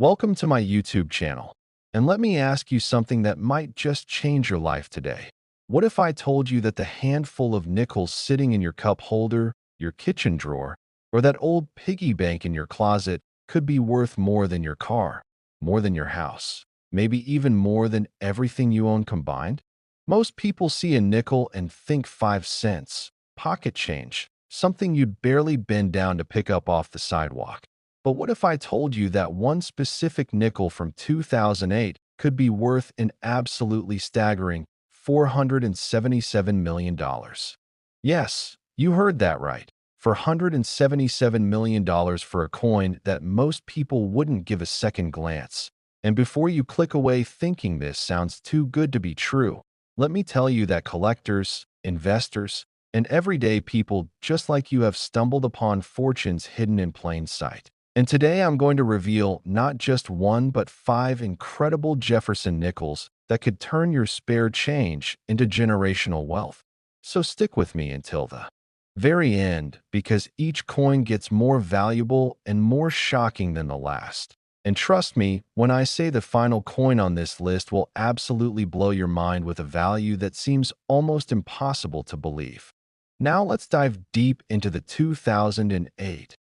Welcome to my YouTube channel. And let me ask you something that might just change your life today. What if I told you that the handful of nickels sitting in your cup holder, your kitchen drawer, or that old piggy bank in your closet could be worth more than your car, more than your house, maybe even more than everything you own combined? Most people see a nickel and think 5 cents, pocket change, something you'd barely bend down to pick up off the sidewalk. But what if I told you that one specific nickel from 2008 could be worth an absolutely staggering $477 million? Yes, you heard that right. For $177 million for a coin that most people wouldn't give a second glance. And before you click away thinking this sounds too good to be true, let me tell you that collectors, investors, and everyday people just like you have stumbled upon fortunes hidden in plain sight. And today I'm going to reveal not just one but 5 incredible Jefferson nickels that could turn your spare change into generational wealth. So stick with me until the very end, because each coin gets more valuable and more shocking than the last. And trust me when I say the final coin on this list will absolutely blow your mind with a value that seems almost impossible to believe. Now let's dive deep into the 2008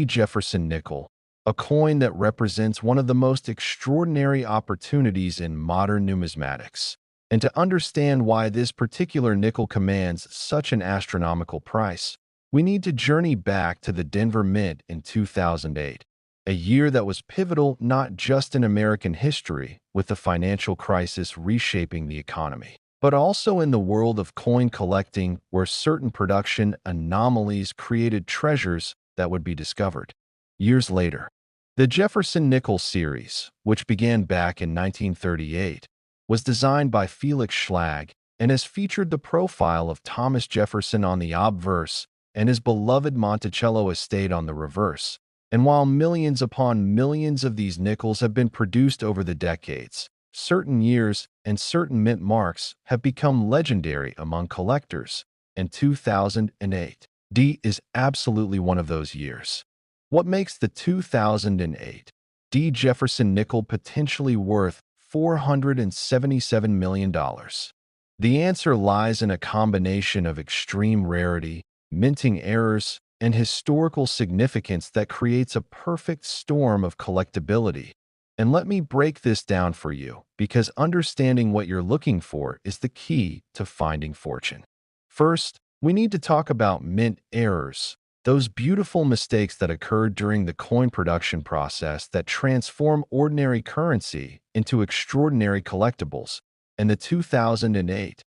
Jefferson nickel, a coin that represents one of the most extraordinary opportunities in modern numismatics. And to understand why this particular nickel commands such an astronomical price, we need to journey back to the Denver Mint in 2008, a year that was pivotal not just in American history, with the financial crisis reshaping the economy, but also in the world of coin collecting, where certain production anomalies created treasures that would be discovered years later. The Jefferson Nickel series, which began back in 1938, was designed by Felix Schlag and has featured the profile of Thomas Jefferson on the obverse and his beloved Monticello estate on the reverse. And while millions upon millions of these nickels have been produced over the decades, certain years and certain mint marks have become legendary among collectors, and 2008 is absolutely one of those years. What makes the 2008 Jefferson nickel potentially worth $477 million? The answer lies in a combination of extreme rarity, minting errors, and historical significance that creates a perfect storm of collectability. And let me break this down for you, because understanding what you're looking for is the key to finding fortune. First, we need to talk about mint errors, those beautiful mistakes that occurred during the coin production process that transform ordinary currency into extraordinary collectibles. And the 2008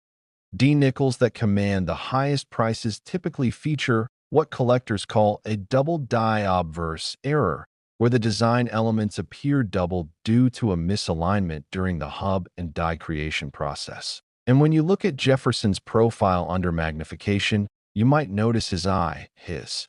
nickels that command the highest prices typically feature what collectors call a double die obverse error, where the design elements appear doubled due to a misalignment during the hub and die creation process. And when you look at Jefferson's profile under magnification, you might notice his eye, his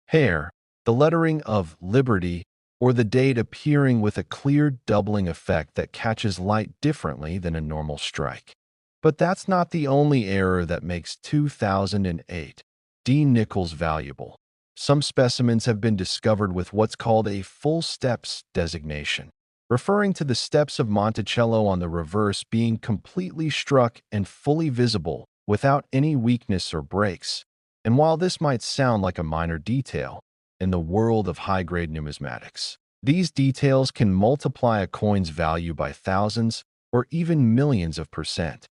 hair, the lettering of Liberty, or the date appearing with a clear doubling effect that catches light differently than a normal strike. But that's not the only error that makes 2008 nickels valuable. Some specimens have been discovered with what's called a full steps designation, referring to the steps of Monticello on the reverse being completely struck and fully visible without any weakness or breaks. And while this might sound like a minor detail, in the world of high-grade numismatics, these details can multiply a coin's value by thousands or even millions of percent.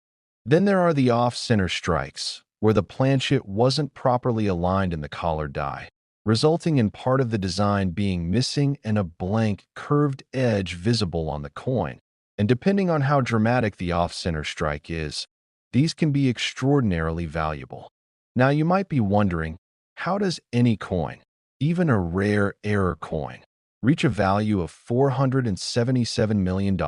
Then there are the off-center strikes, where the planchet wasn't properly aligned in the collar die, resulting in part of the design being missing and a blank, curved edge visible on the coin. And depending on how dramatic the off-center strike is, these can be extraordinarily valuable. Now you might be wondering, how does any coin, even a rare error coin, reach a value of $477 million?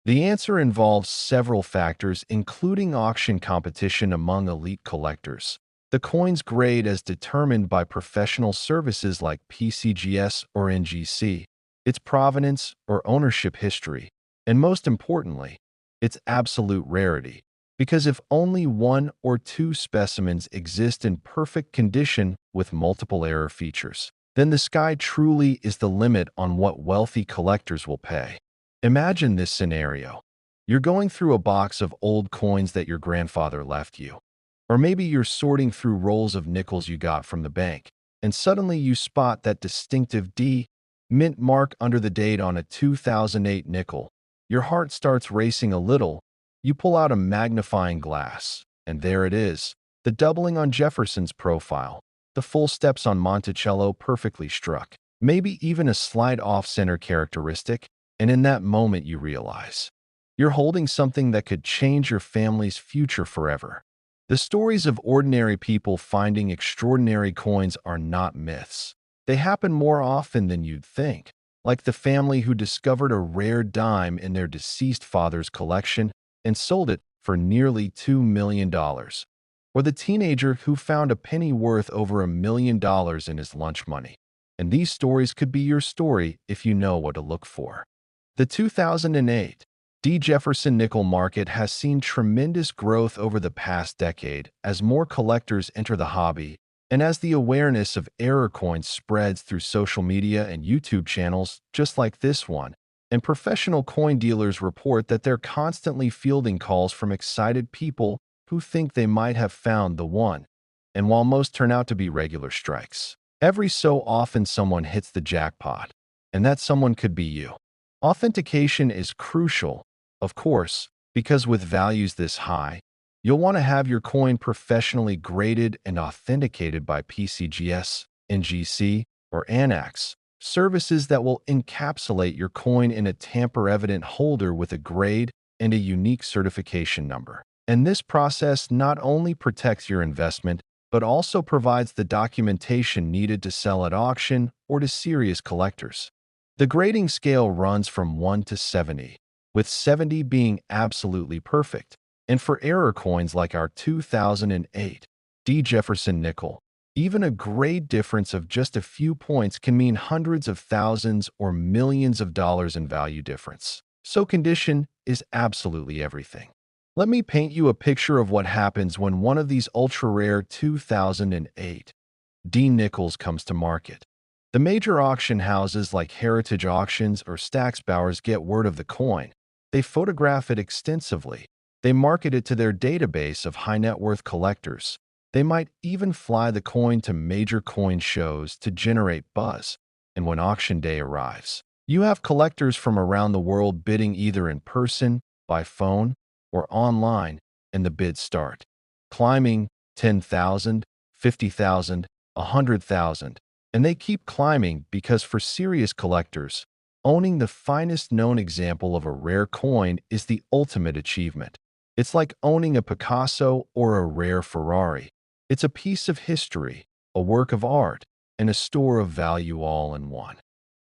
The answer involves several factors, including auction competition among elite collectors, the coin's grade as determined by professional services like PCGS or NGC, its provenance or ownership history, and most importantly, its absolute rarity. Because if only one or two specimens exist in perfect condition with multiple error features, then the sky truly is the limit on what wealthy collectors will pay. Imagine this scenario. You're going through a box of old coins that your grandfather left you. Or maybe you're sorting through rolls of nickels you got from the bank, and suddenly you spot that distinctive D mint mark under the date on a 2008 nickel. Your heart starts racing a little. You pull out a magnifying glass, and there it is, the doubling on Jefferson's profile, the full steps on Monticello perfectly struck, maybe even a slight off-center characteristic, and in that moment you realize you're holding something that could change your family's future forever. The stories of ordinary people finding extraordinary coins are not myths. They happen more often than you'd think, like the family who discovered a rare dime in their deceased father's collection and sold it for nearly $2 million, or the teenager who found a penny worth over $1 million in his lunch money. And these stories could be your story if you know what to look for. The 2008 D. Jefferson nickel market has seen tremendous growth over the past decade as more collectors enter the hobby and as the awareness of error coins spreads through social media and YouTube channels just like this one. And professional coin dealers report that they're constantly fielding calls from excited people who think they might have found the one. And while most turn out to be regular strikes, every so often someone hits the jackpot, and that someone could be you. Authentication is crucial, of course, because with values this high, you'll want to have your coin professionally graded and authenticated by PCGS, NGC, or ANAX, services that will encapsulate your coin in a tamper-evident holder with a grade and a unique certification number. And this process not only protects your investment, but also provides the documentation needed to sell at auction or to serious collectors. The grading scale runs from 1 to 70, with 70 being absolutely perfect. And for error coins like our 2008 D. Jefferson nickel, even a grade difference of just a few points can mean hundreds of thousands or millions of dollars in value difference. So condition is absolutely everything. Let me paint you a picture of what happens when one of these ultra-rare 2008 D nickels comes to market. The major auction houses like Heritage Auctions or Stacksbowers get word of the coin. They photograph it extensively. They market it to their database of high-net-worth collectors. They might even fly the coin to major coin shows to generate buzz. And when auction day arrives, you have collectors from around the world bidding either in person, by phone, or online, and the bids start climbing 10,000, 50,000, 100,000. And they keep climbing because for serious collectors, owning the finest known example of a rare coin is the ultimate achievement. It's like owning a Picasso or a rare Ferrari. It's a piece of history, a work of art, and a store of value all in one.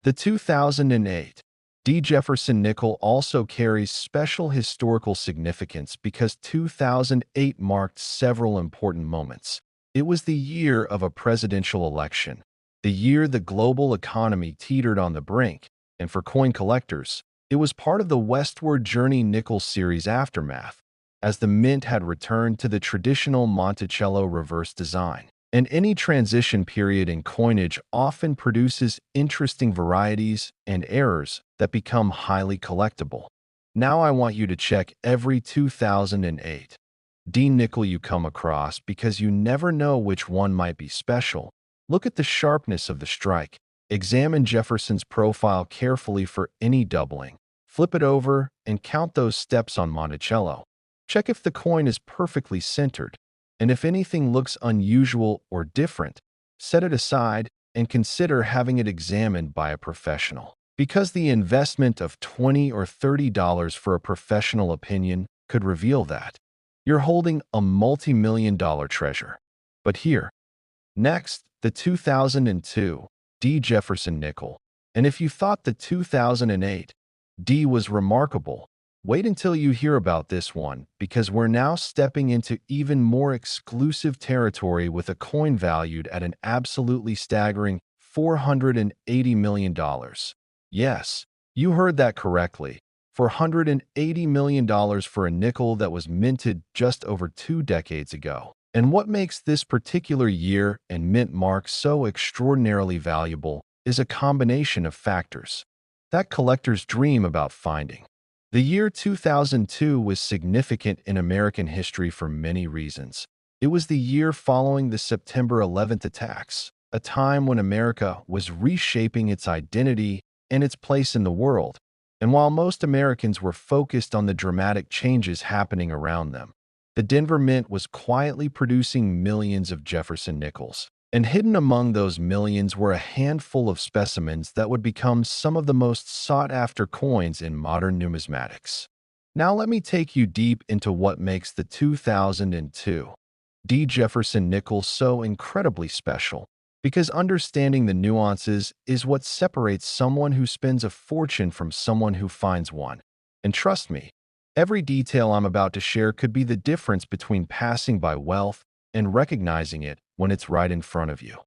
The 2008 D. Jefferson nickel also carries special historical significance because 2008 marked several important moments. It was the year of a presidential election, the year the global economy teetered on the brink, and for coin collectors, it was part of the Westward Journey nickel series aftermath, as the mint had returned to the traditional Monticello reverse design. And any transition period in coinage often produces interesting varieties and errors that become highly collectible. Now I want you to check every 2008 D nickel you come across because you never know which one might be special. Look at the sharpness of the strike. Examine Jefferson's profile carefully for any doubling. Flip it over and count those steps on Monticello. Check if the coin is perfectly centered. And if anything looks unusual or different, set it aside and consider having it examined by a professional. Because the investment of $20 or $30 for a professional opinion could reveal that you're holding a multi-million-dollar treasure. But here, next, the 2002 D. Jefferson nickel. And if you thought the 2008 D was remarkable, wait until you hear about this one, because we're now stepping into even more exclusive territory with a coin valued at an absolutely staggering $480 million. Yes, you heard that correctly. $480 million for a nickel that was minted just over 2 decades ago. And what makes this particular year and mint mark so extraordinarily valuable is a combination of factors that collectors dream about finding. The year 2002 was significant in American history for many reasons. It was the year following the September 11th attacks, a time when America was reshaping its identity and its place in the world. And while most Americans were focused on the dramatic changes happening around them, the Denver Mint was quietly producing millions of Jefferson nickels. And hidden among those millions were a handful of specimens that would become some of the most sought-after coins in modern numismatics. Now let me take you deep into what makes the 2002 D. Jefferson nickel so incredibly special, because understanding the nuances is what separates someone who spends a fortune from someone who finds one. And trust me, every detail I'm about to share could be the difference between passing by wealth and recognizing it when it's right in front of you.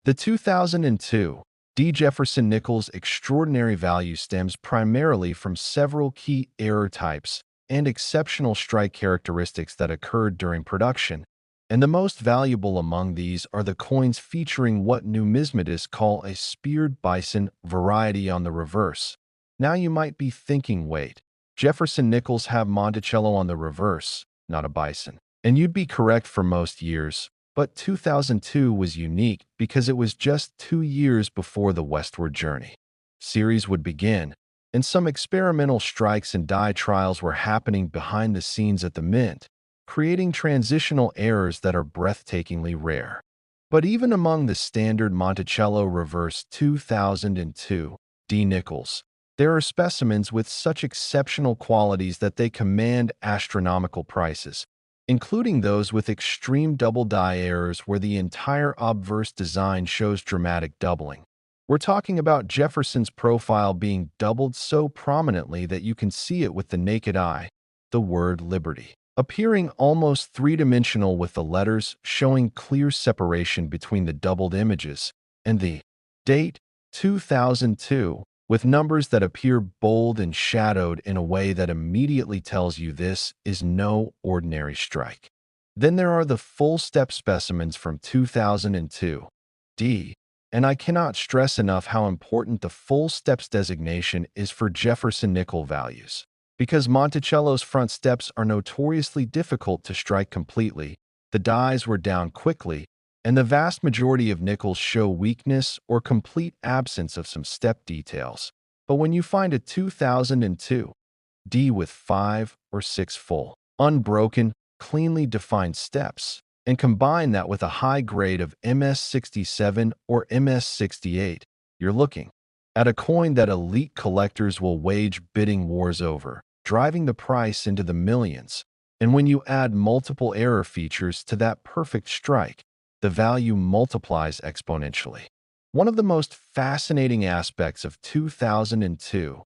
The 2002 D. Jefferson nickel's extraordinary value stems primarily from several key error types and exceptional strike characteristics that occurred during production, and the most valuable among these are the coins featuring what numismatists call a speared bison variety on the reverse. Now you might be thinking, wait, Jefferson nickels have Monticello on the reverse, not a bison. And you'd be correct for most years, but 2002 was unique because it was just 2 years before the westward journey series would begin, and some experimental strikes and die trials were happening behind the scenes at the mint, creating transitional errors that are breathtakingly rare. But even among the standard Monticello reverse 2002 D nickels, there are specimens with such exceptional qualities that they command astronomical prices, including those with extreme double die errors where the entire obverse design shows dramatic doubling. We're talking about Jefferson's profile being doubled so prominently that you can see it with the naked eye, the word Liberty, appearing almost three-dimensional with the letters showing clear separation between the doubled images, and the date 2002 with numbers that appear bold and shadowed in a way that immediately tells you this is no ordinary strike. Then there are the full-step specimens from 2002 D, and I cannot stress enough how important the full steps designation is for Jefferson nickel values. Because Monticello's front steps are notoriously difficult to strike completely, the dies were down quickly, and the vast majority of nickels show weakness or complete absence of some step details. But when you find a 2002 D with 5 or 6 full, unbroken, cleanly defined steps, and combine that with a high grade of MS67 or MS68, you're looking at a coin that elite collectors will wage bidding wars over, driving the price into the millions. And when you add multiple error features to that perfect strike, the value multiplies exponentially. One of the most fascinating aspects of 2002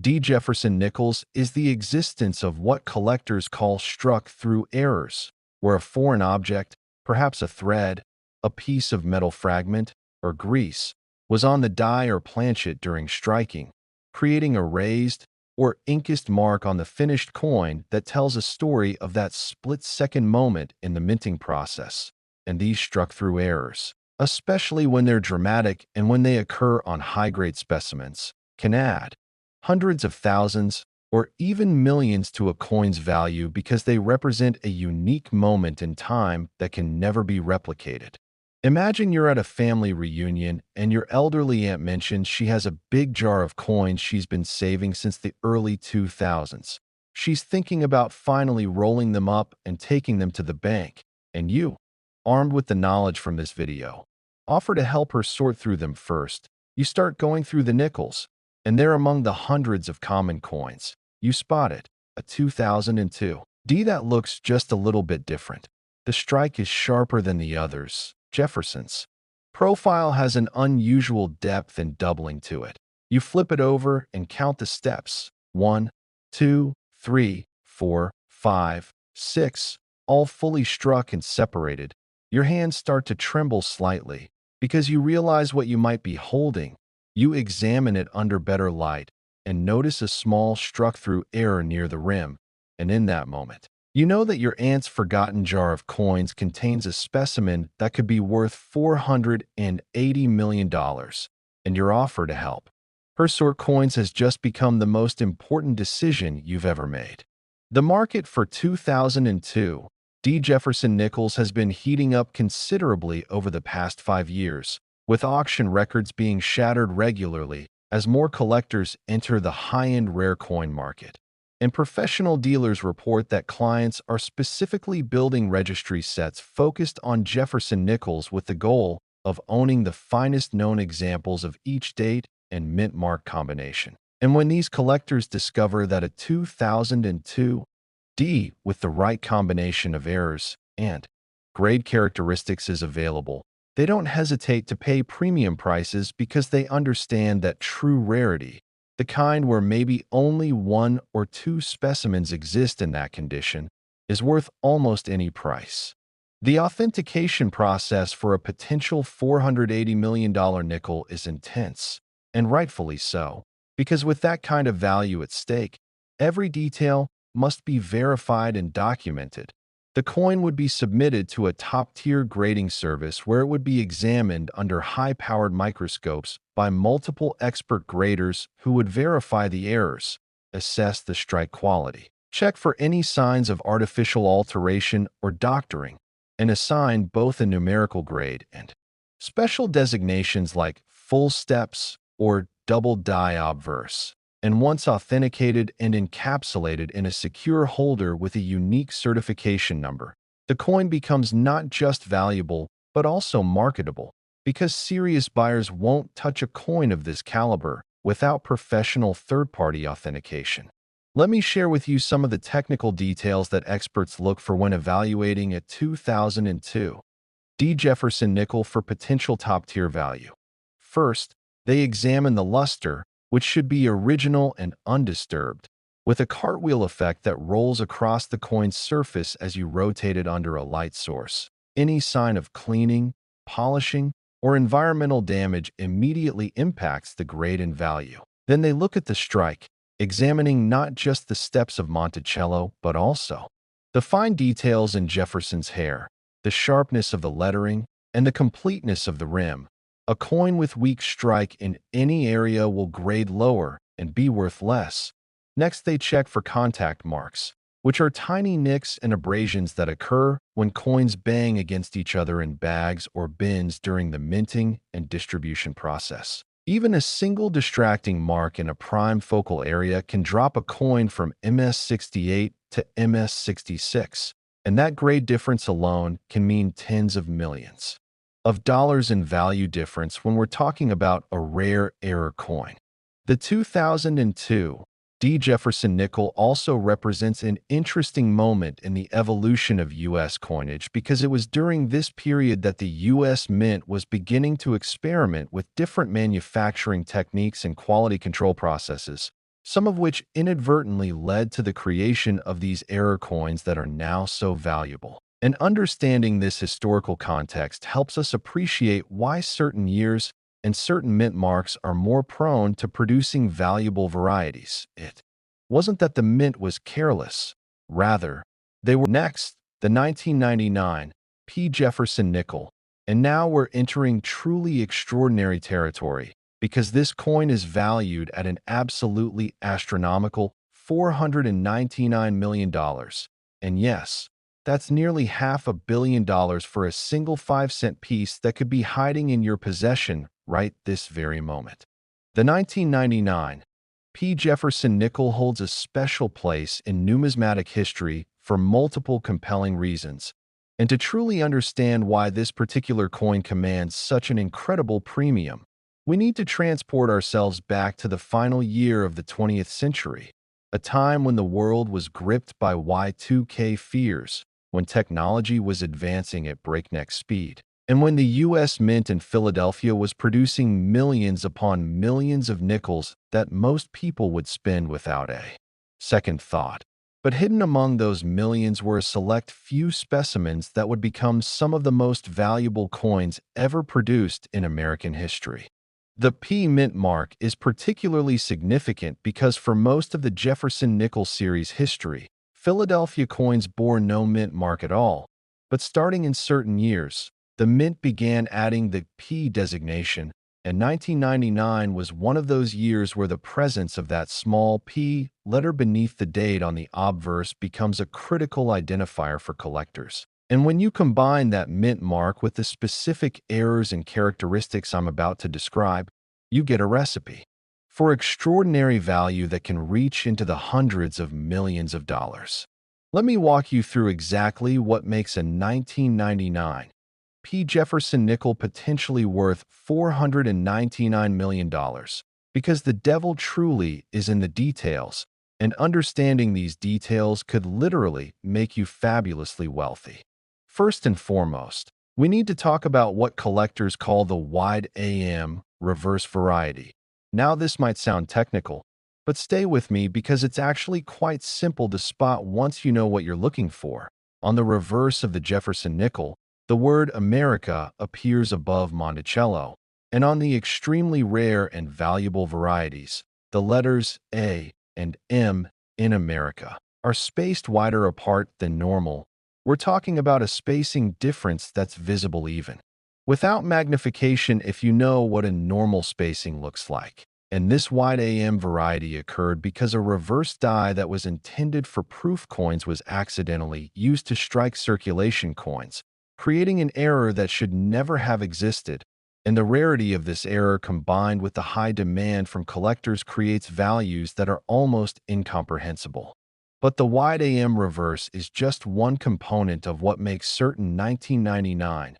D. Jefferson nickels is the existence of what collectors call struck-through errors, where a foreign object, perhaps a thread, a piece of metal fragment, or grease, was on the die or planchet during striking, creating a raised or inked mark on the finished coin that tells a story of that split-second moment in the minting process. And these struck-through errors, especially when they're dramatic and when they occur on high-grade specimens, can add hundreds of thousands or even millions to a coin's value because they represent a unique moment in time that can never be replicated. Imagine you're at a family reunion and your elderly aunt mentions she has a big jar of coins she's been saving since the early 2000s. She's thinking about finally rolling them up and taking them to the bank, and you, armed with the knowledge from this video, offer to help her sort through them first. You start going through the nickels, and there among the hundreds of common coins, you spot it, a 2002 D that looks just a little bit different. The strike is sharper than the others. Jefferson's profile has an unusual depth and doubling to it. You flip it over and count the steps. 1, 2, 3, 4, 5, 6, all fully struck and separated. Your hands start to tremble slightly because you realize what you might be holding. You examine it under better light and notice a small struck-through error near the rim, and in that moment, You know that your aunt's forgotten jar of coins contains a specimen that could be worth $480 million, and you're offered to help. Her sort coins has just become the most important decision you've ever made. The market for 2002 D. Jefferson nickels has been heating up considerably over the past 5 years, with auction records being shattered regularly as more collectors enter the high-end rare coin market. And professional dealers report that clients are specifically building registry sets focused on Jefferson nickels with the goal of owning the finest known examples of each date and mint mark combination. And when these collectors discover that a 2002 D with the right combination of errors and grade characteristics is available, they don't hesitate to pay premium prices because they understand that true rarity, the kind where maybe only one or two specimens exist in that condition, is worth almost any price. The authentication process for a potential $480 million nickel is intense, and rightfully so, because with that kind of value at stake, every detail must be verified and documented. The coin would be submitted to a top-tier grading service where it would be examined under high-powered microscopes by multiple expert graders who would verify the errors, assess the strike quality, check for any signs of artificial alteration or doctoring, and assign both a numerical grade and special designations like full steps or double die obverse. And once authenticated and encapsulated in a secure holder with a unique certification number, the coin becomes not just valuable, but also marketable, because serious buyers won't touch a coin of this caliber without professional third-party authentication. Let me share with you some of the technical details that experts look for when evaluating a 2002 D. Jefferson nickel for potential top-tier value. First, they examine the luster, which should be original and undisturbed, with a cartwheel effect that rolls across the coin's surface as you rotate it under a light source. Any sign of cleaning, polishing, or environmental damage immediately impacts the grade and value. Then they look at the strike, examining not just the steps of Monticello, but also the fine details in Jefferson's hair, the sharpness of the lettering, and the completeness of the rim. A coin with weak strike in any area will grade lower and be worth less. Next, they check for contact marks, which are tiny nicks and abrasions that occur when coins bang against each other in bags or bins during the minting and distribution process. Even a single distracting mark in a prime focal area can drop a coin from MS68 to MS66, and that grade difference alone can mean tens of millions of dollars in value difference when we're talking about a rare error coin. The 2002 D. Jefferson nickel also represents an interesting moment in the evolution of U.S. coinage because it was during this period that the U.S. Mint was beginning to experiment with different manufacturing techniques and quality control processes, some of which inadvertently led to the creation of these error coins that are now so valuable. And understanding this historical context helps us appreciate why certain years and certain mint marks are more prone to producing valuable varieties. It wasn't that the mint was careless. Rather, they were next, the 1999 P. Jefferson nickel. And now we're entering truly extraordinary territory because this coin is valued at an absolutely astronomical $499 million. And yes, that's nearly $500 million for a single 5-cent piece that could be hiding in your possession right this very moment. The 1999 P. Jefferson nickel holds a special place in numismatic history for multiple compelling reasons, and to truly understand why this particular coin commands such an incredible premium, we need to transport ourselves back to the final year of the 20th century, a time when the world was gripped by Y2K fears, when technology was advancing at breakneck speed, and when the U.S. Mint in Philadelphia was producing millions upon millions of nickels that most people would spend without a second thought. But hidden among those millions were a select few specimens that would become some of the most valuable coins ever produced in American history. The P mint mark is particularly significant because for most of the Jefferson nickel series history, Philadelphia coins bore no mint mark at all, but starting in certain years, the mint began adding the P designation, and 1999 was one of those years where the presence of that small P letter beneath the date on the obverse becomes a critical identifier for collectors. And when you combine that mint mark with the specific errors and characteristics I'm about to describe, you get a recipe for extraordinary value that can reach into the hundreds of millions of dollars. Let me walk you through exactly what makes a 1999 P. Jefferson nickel potentially worth $499 million, because the devil truly is in the details, and understanding these details could literally make you fabulously wealthy. First and foremost, we need to talk about what collectors call the wide AM reverse variety. Now, this might sound technical, but stay with me because it's actually quite simple to spot once you know what you're looking for. On the reverse of the Jefferson nickel, the word America appears above Monticello, and on the extremely rare and valuable varieties, the letters A and M in America are spaced wider apart than normal. We're talking about a spacing difference that's visible even without magnification if you know what a normal spacing looks like. And this wide AM variety occurred because a reverse die that was intended for proof coins was accidentally used to strike circulation coins, creating an error that should never have existed. And the rarity of this error combined with the high demand from collectors creates values that are almost incomprehensible. But the wide AM reverse is just one component of what makes certain 1999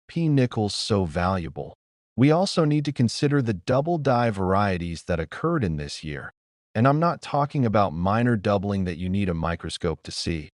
P nickels so valuable. We also need to consider the double die varieties that occurred in this year. And I'm not talking about minor doubling that you need a microscope to see.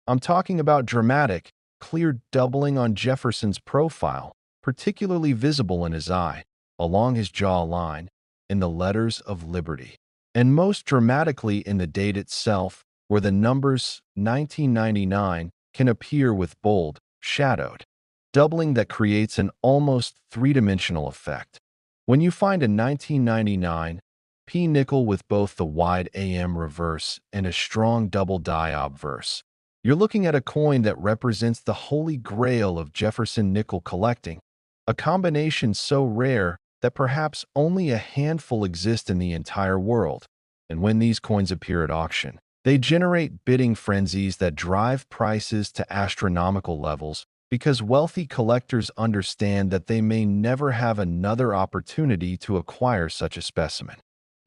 I'm talking about dramatic, clear doubling on Jefferson's profile, particularly visible in his eye, along his jaw line, in the letters of liberty, and most dramatically in the date itself, where the numbers 1999 can appear with bold, shadowed doubling that creates an almost three-dimensional effect. When you find a 1999 P nickel with both the wide AM reverse and a strong double die obverse, you're looking at a coin that represents the holy grail of Jefferson nickel collecting, a combination so rare that perhaps only a handful exist in the entire world. And when these coins appear at auction, they generate bidding frenzies that drive prices to astronomical levels because wealthy collectors understand that they may never have another opportunity to acquire such a specimen.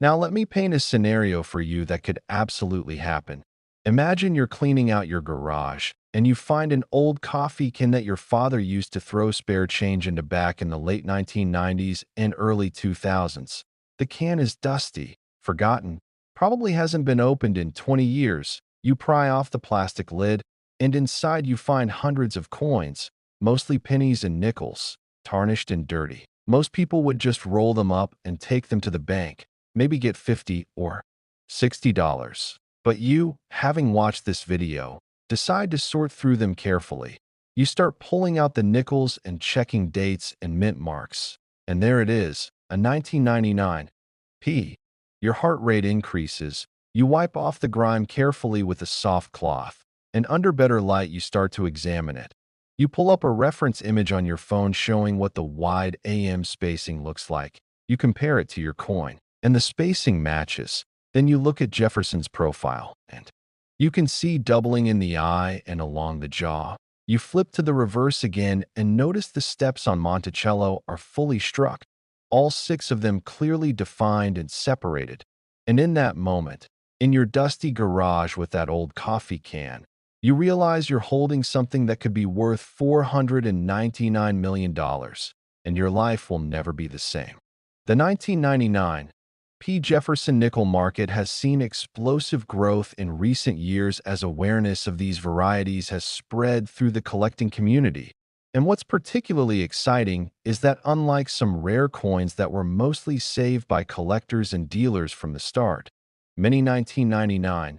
Now, let me paint a scenario for you that could absolutely happen. Imagine you're cleaning out your garage and you find an old coffee can that your father used to throw spare change into back in the late 1990s and early 2000s. The can is dusty, forgotten, probably hasn't been opened in 20 years. You pry off the plastic lid, and inside you find hundreds of coins, mostly pennies and nickels, tarnished and dirty. Most people would just roll them up and take them to the bank, maybe get $50 or $60. But you, having watched this video, decide to sort through them carefully. You start pulling out the nickels and checking dates and mint marks. And there it is, a 1999 P. Your heart rate increases. You wipe off the grime carefully with a soft cloth, and under better light you start to examine it. You pull up a reference image on your phone showing what the wide AM spacing looks like. You compare it to your coin, and the spacing matches. Then you look at Jefferson's profile, and you can see doubling in the eye and along the jaw. You flip to the reverse again and notice the steps on Monticello are fully struck, all 6 of them clearly defined and separated. And in that moment, in your dusty garage with that old coffee can, you realize you're holding something that could be worth $499 million, and your life will never be the same. The 1999 P. Jefferson nickel market has seen explosive growth in recent years as awareness of these varieties has spread through the collecting community. And what's particularly exciting is that unlike some rare coins that were mostly saved by collectors and dealers from the start, many 1999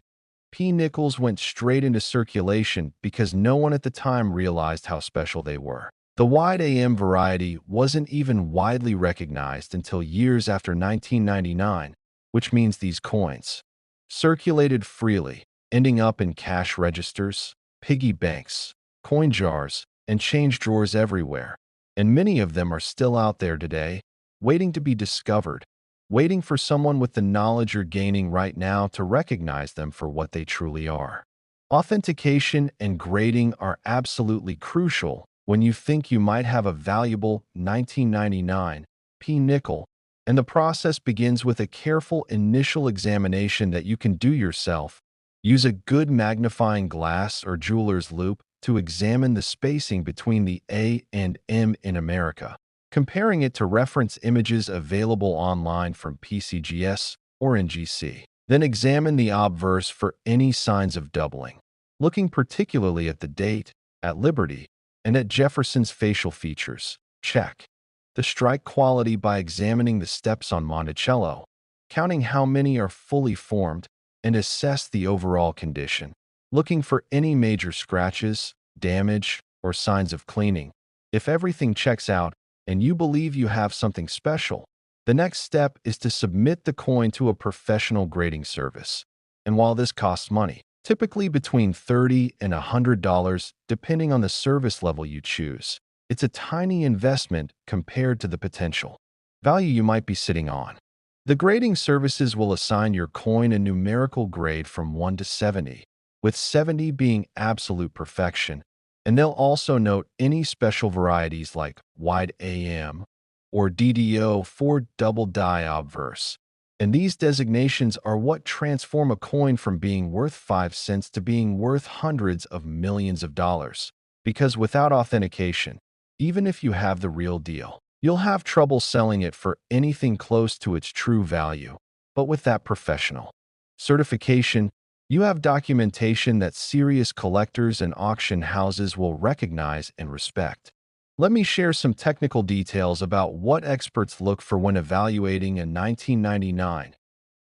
P nickels went straight into circulation because no one at the time realized how special they were. The wide AM variety wasn't even widely recognized until years after 1999, which means these coins circulated freely, ending up in cash registers, piggy banks, coin jars, and change drawers everywhere. And many of them are still out there today, waiting to be discovered, waiting for someone with the knowledge you're gaining right now to recognize them for what they truly are. Authentication and grading are absolutely crucial when you think you might have a valuable 1999 P nickel, and the process begins with a careful initial examination that you can do yourself. Use a good magnifying glass or jeweler's loupe to examine the spacing between the A and M in America, comparing it to reference images available online from PCGS or NGC. Then examine the obverse for any signs of doubling, looking particularly at the date, at Liberty, and at Jefferson's facial features. Check the strike quality by examining the steps on Monticello, counting how many are fully formed, and assess the overall condition, looking for any major scratches, damage, or signs of cleaning. If everything checks out and you believe you have something special, the next step is to submit the coin to a professional grading service. And while this costs money, typically between $30 and $100 depending on the service level you choose, it's a tiny investment compared to the potential value you might be sitting on. The grading services will assign your coin a numerical grade from 1 to 70, with 70 being absolute perfection, and they'll also note any special varieties like wide AM or DDO for double die obverse. And these designations are what transform a coin from being worth 5 cents to being worth hundreds of millions of dollars. Because without authentication, even if you have the real deal, you'll have trouble selling it for anything close to its true value. But with that professional certification, you have documentation that serious collectors and auction houses will recognize and respect. Let me share some technical details about what experts look for when evaluating a 1999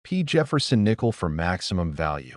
P. Jefferson nickel for maximum value.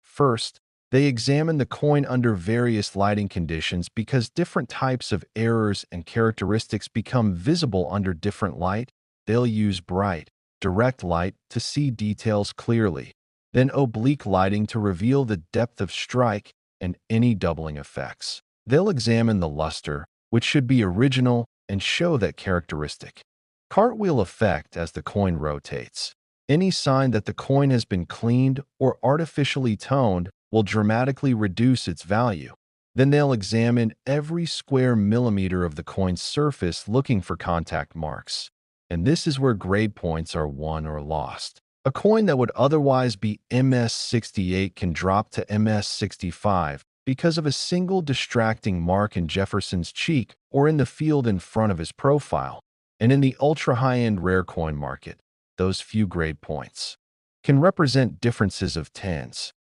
First, they examine the coin under various lighting conditions because different types of errors and characteristics become visible under different light. They'll use bright, direct light to see details clearly, then oblique lighting to reveal the depth of strike and any doubling effects. They'll examine the luster, which should be original and show that characteristic cartwheel effect as the coin rotates. Any sign that the coin has been cleaned or artificially toned will dramatically reduce its value. Then they'll examine every square millimeter of the coin's surface looking for contact marks. And this is where grade points are won or lost. A coin that would otherwise be MS-68 can drop to MS-65 because of a single distracting mark in Jefferson's cheek or in the field in front of his profile. And in the ultra-high-end rare coin market, those few grade points can represent differences of tens.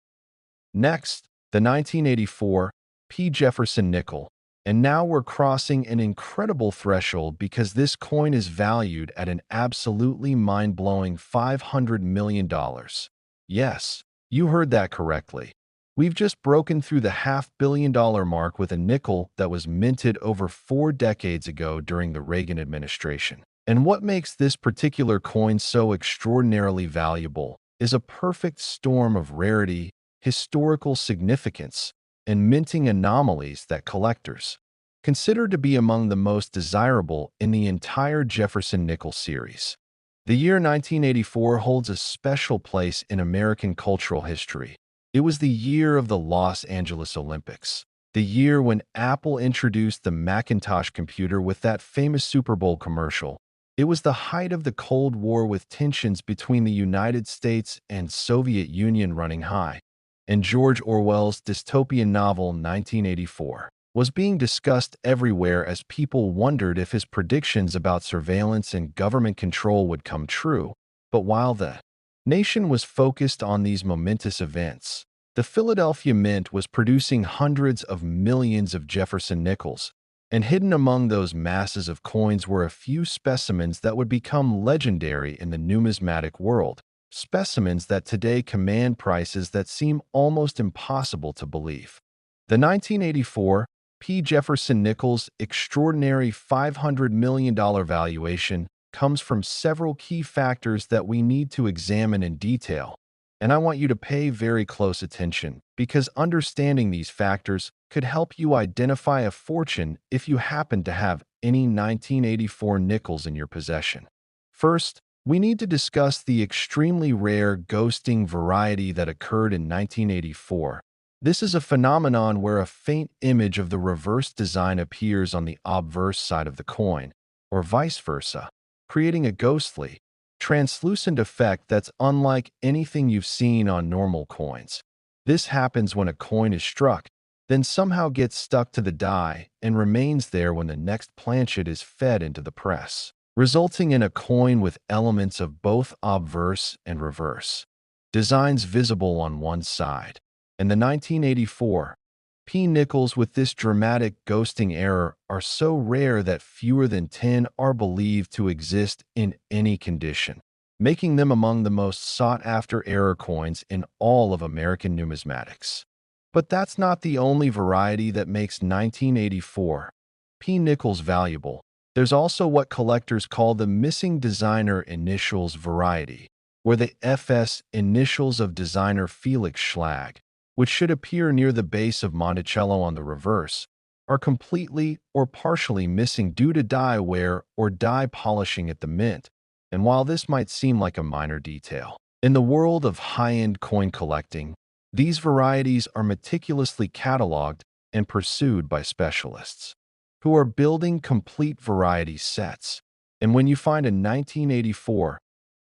Next, the 1984 P. Jefferson nickel. And now we're crossing an incredible threshold because this coin is valued at an absolutely mind-blowing $500 million. Yes, you heard that correctly. We've just broken through the $500 million mark with a nickel that was minted over 4 decades ago during the Reagan administration. And what makes this particular coin so extraordinarily valuable is a perfect storm of rarity, historical significance, and minting anomalies that collectors consider to be among the most desirable in the entire Jefferson nickel series. The year 1984 holds a special place in American cultural history. It was the year of the Los Angeles Olympics, the year when Apple introduced the Macintosh computer with that famous Super Bowl commercial. It was the height of the Cold War with tensions between the United States and Soviet Union running high, and George Orwell's dystopian novel 1984 was being discussed everywhere as people wondered if his predictions about surveillance and government control would come true. But while the nation was focused on these momentous events, the Philadelphia Mint was producing hundreds of millions of Jefferson nickels, and hidden among those masses of coins were a few specimens that would become legendary in the numismatic world, specimens that today command prices that seem almost impossible to believe. The 1984 P. Jefferson nickel's extraordinary $500 million valuation comes from several key factors that we need to examine in detail. And I want you to pay very close attention because understanding these factors could help you identify a fortune if you happen to have any 1984 nickels in your possession. First, we need to discuss the extremely rare ghosting variety that occurred in 1984. This is a phenomenon where a faint image of the reverse design appears on the obverse side of the coin, or vice versa, creating a ghostly, translucent effect that's unlike anything you've seen on normal coins. This happens when a coin is struck, then somehow gets stuck to the die and remains there when the next planchet is fed into the press, resulting in a coin with elements of both obverse and reverse designs visible on one side. In the 1984 P nickels with this dramatic ghosting error are so rare that fewer than 10 are believed to exist in any condition, making them among the most sought-after error coins in all of American numismatics. But that's not the only variety that makes 1984 P nickels valuable. There's also what collectors call the missing designer initials variety, where the FS initials of designer Felix Schlag, which should appear near the base of Monticello on the reverse, are completely or partially missing due to die wear or die polishing at the mint. And while this might seem like a minor detail, in the world of high-end coin collecting, these varieties are meticulously cataloged and pursued by specialists who are building complete variety sets. And when you find a 1984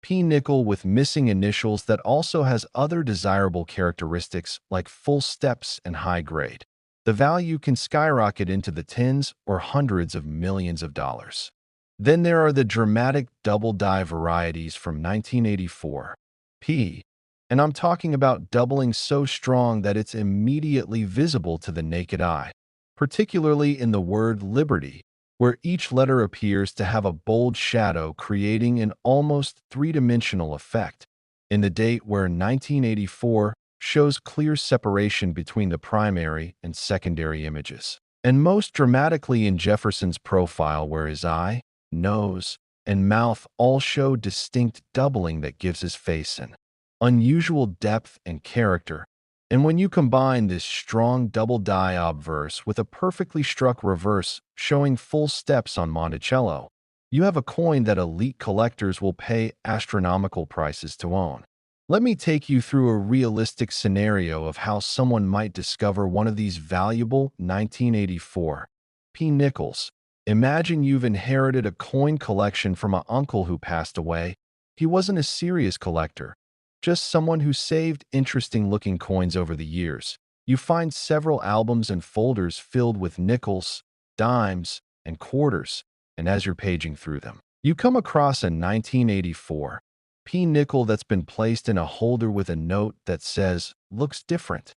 P nickel with missing initials that also has other desirable characteristics like full steps and high grade, the value can skyrocket into the tens or hundreds of millions of dollars. Then there are the dramatic double die varieties from 1984 P, and I'm talking about doubling so strong that it's immediately visible to the naked eye, particularly in the word liberty, where each letter appears to have a bold shadow creating an almost three-dimensional effect, in the date where 1984 shows clear separation between the primary and secondary images. And most dramatically in Jefferson's profile where his eye, nose, and mouth all show distinct doubling that gives his face an unusual depth and character. And when you combine this strong double die obverse with a perfectly struck reverse showing full steps on Monticello, you have a coin that elite collectors will pay astronomical prices to own. Let me take you through a realistic scenario of how someone might discover one of these valuable 1984 P nickels. Imagine you've inherited a coin collection from an uncle who passed away. He wasn't a serious collector, just someone who saved interesting-looking coins over the years. You find several albums and folders filled with nickels, dimes, and quarters, and as you're paging through them, you come across a 1984 P nickel that's been placed in a holder with a note that says, "Looks different."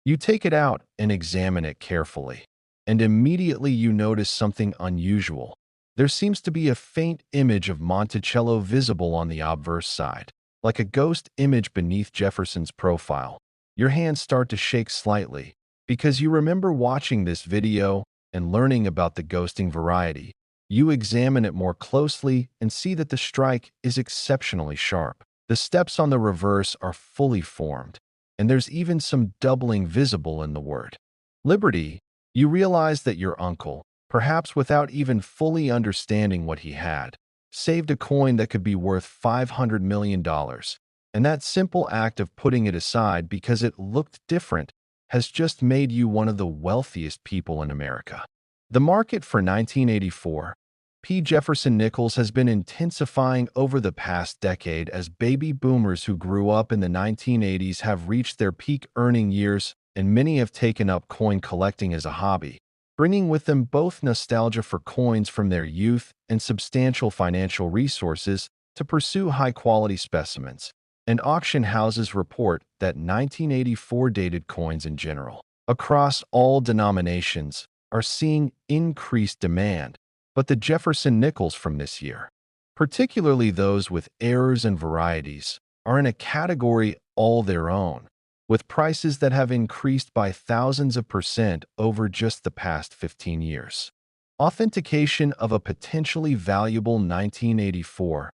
You take it out and examine it carefully, and immediately you notice something unusual. There seems to be a faint image of Monticello visible on the obverse side, like a ghost image beneath Jefferson's profile. Your hands start to shake slightly because you remember watching this video and learning about the ghosting variety. You examine it more closely and see that the strike is exceptionally sharp. The steps on the reverse are fully formed, and there's even some doubling visible in the word liberty. You realize that your uncle, perhaps without even fully understanding what he had, saved a coin that could be worth $500 million, and that simple act of putting it aside because it looked different has just made you one of the wealthiest people in America. The market for 1984 P. Jefferson nickels has been intensifying over the past decade as baby boomers who grew up in the 1980s have reached their peak earning years, and many have taken up coin collecting as a hobby, bringing with them both nostalgia for coins from their youth and substantial financial resources to pursue high-quality specimens. And auction houses report that 1984 dated coins in general, across all denominations, are seeing increased demand. But the Jefferson nickels from this year, particularly those with errors and varieties, are in a category all their own, with prices that have increased by thousands of % over just the past 15 years. Authentication of a potentially valuable 1984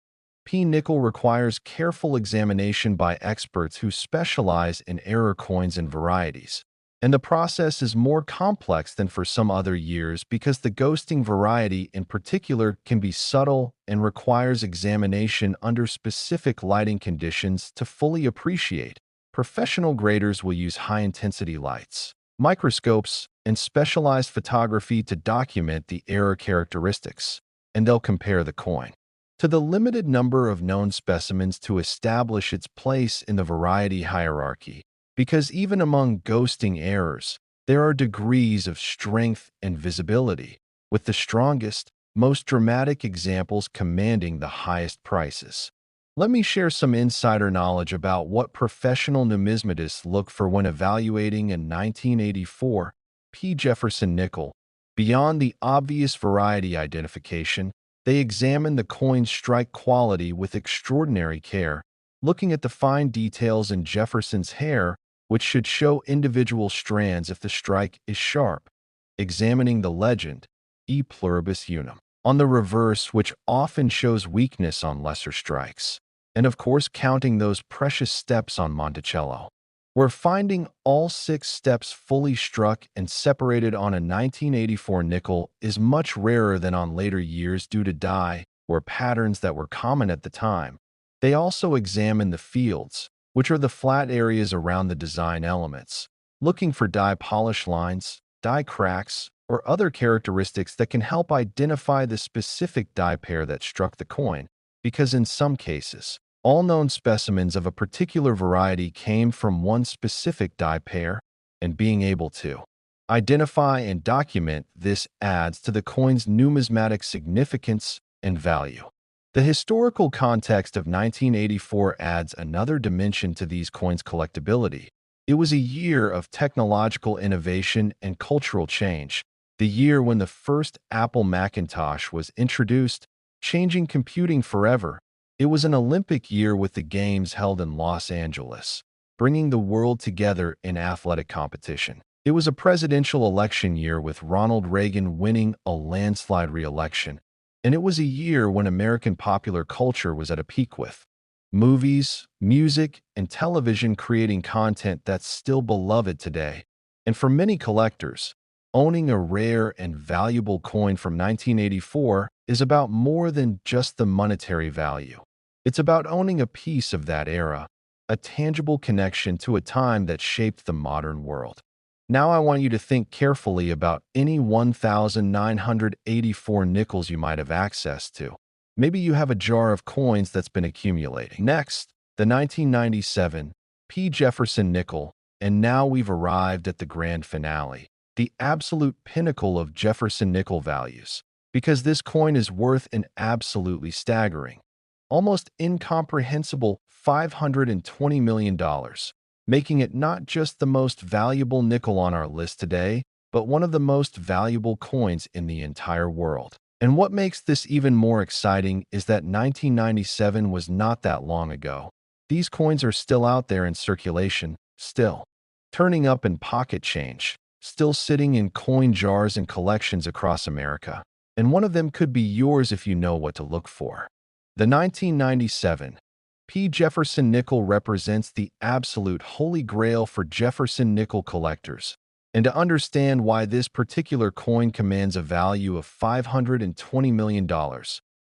Nickel requires careful examination by experts who specialize in error coins and varieties. And the process is more complex than for some other years because the ghosting variety in particular can be subtle and requires examination under specific lighting conditions to fully appreciate. Professional graders will use high-intensity lights, microscopes, and specialized photography to document the error characteristics, and they'll compare the coin to the limited number of known specimens to establish its place in the variety hierarchy. Because even among ghosting errors, there are degrees of strength and visibility, with the strongest, most dramatic examples commanding the highest prices. Let me share some insider knowledge about what professional numismatists look for when evaluating a 1984 P. Jefferson nickel. Beyond the obvious variety identification, they examine the coin's strike quality with extraordinary care, looking at the fine details in Jefferson's hair, which should show individual strands if the strike is sharp, examining the legend, E pluribus unum, on the reverse, which often shows weakness on lesser strikes, and of course counting those precious steps on Monticello, where finding all 6 steps fully struck and separated on a 1984 nickel is much rarer than on later years due to dye or patterns that were common at the time. They also examine the fields, which are the flat areas around the design elements, looking for dye polish lines, dye cracks, or other characteristics that can help identify the specific dye pair that struck the coin, because in some cases, all known specimens of a particular variety came from one specific dye pair, and being able to identify and document this adds to the coin's numismatic significance and value. The historical context of 1984 adds another dimension to these coins' collectability. It was a year of technological innovation and cultural change, the year when the first Apple Macintosh was introduced, changing computing forever. It was an Olympic year with the Games held in Los Angeles, bringing the world together in athletic competition. It was a presidential election year with Ronald Reagan winning a landslide re-election. And it was a year when American popular culture was at a peak with movies, music, and television creating content that's still beloved today. And for many collectors, owning a rare and valuable coin from 1984 is about more than just the monetary value. It's about owning a piece of that era, a tangible connection to a time that shaped the modern world. Now I want you to think carefully about any 1,984 nickels you might have access to. Maybe you have a jar of coins that's been accumulating. Next, the 1997 P. Jefferson nickel, and now we've arrived at the grand finale, the absolute pinnacle of Jefferson nickel values, because this coin is worth an absolutely staggering, almost incomprehensible $520 million. Making it not just the most valuable nickel on our list today, but one of the most valuable coins in the entire world. And what makes this even more exciting is that 1997 was not that long ago. These coins are still out there in circulation, still turning up in pocket change, still sitting in coin jars and collections across America. And one of them could be yours if you know what to look for. The 1997 P. Jefferson nickel represents the absolute holy grail for Jefferson nickel collectors. And to understand why this particular coin commands a value of $520 million,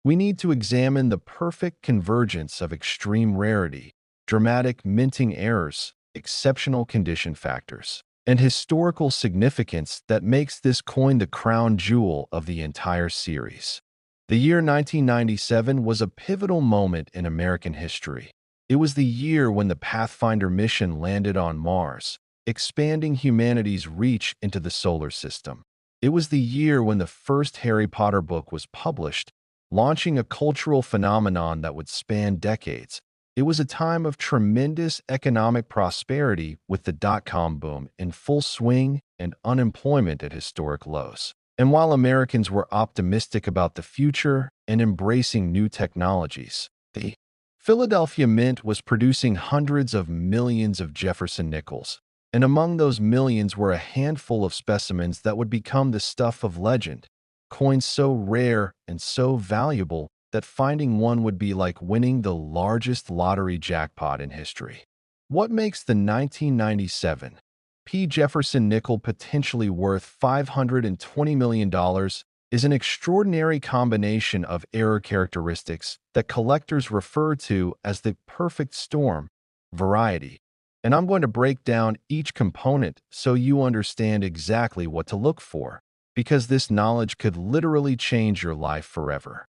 we need to examine the perfect convergence of extreme rarity, dramatic minting errors, exceptional condition factors, and historical significance that makes this coin the crown jewel of the entire series. The year 1997 was a pivotal moment in American history. It was the year when the Pathfinder mission landed on Mars, expanding humanity's reach into the solar system. It was the year when the first Harry Potter book was published, launching a cultural phenomenon that would span decades. It was a time of tremendous economic prosperity with the dot-com boom in full swing and unemployment at historic lows. And while Americans were optimistic about the future and embracing new technologies, the Philadelphia Mint was producing hundreds of millions of Jefferson nickels, and among those millions were a handful of specimens that would become the stuff of legend, coins so rare and so valuable that finding one would be like winning the largest lottery jackpot in history. What makes the 1997 P. Jefferson nickel potentially worth $520 million is an extraordinary combination of error characteristics that collectors refer to as the perfect storm variety. And I'm going to break down each component so you understand exactly what to look for, because this knowledge could literally change your life forever.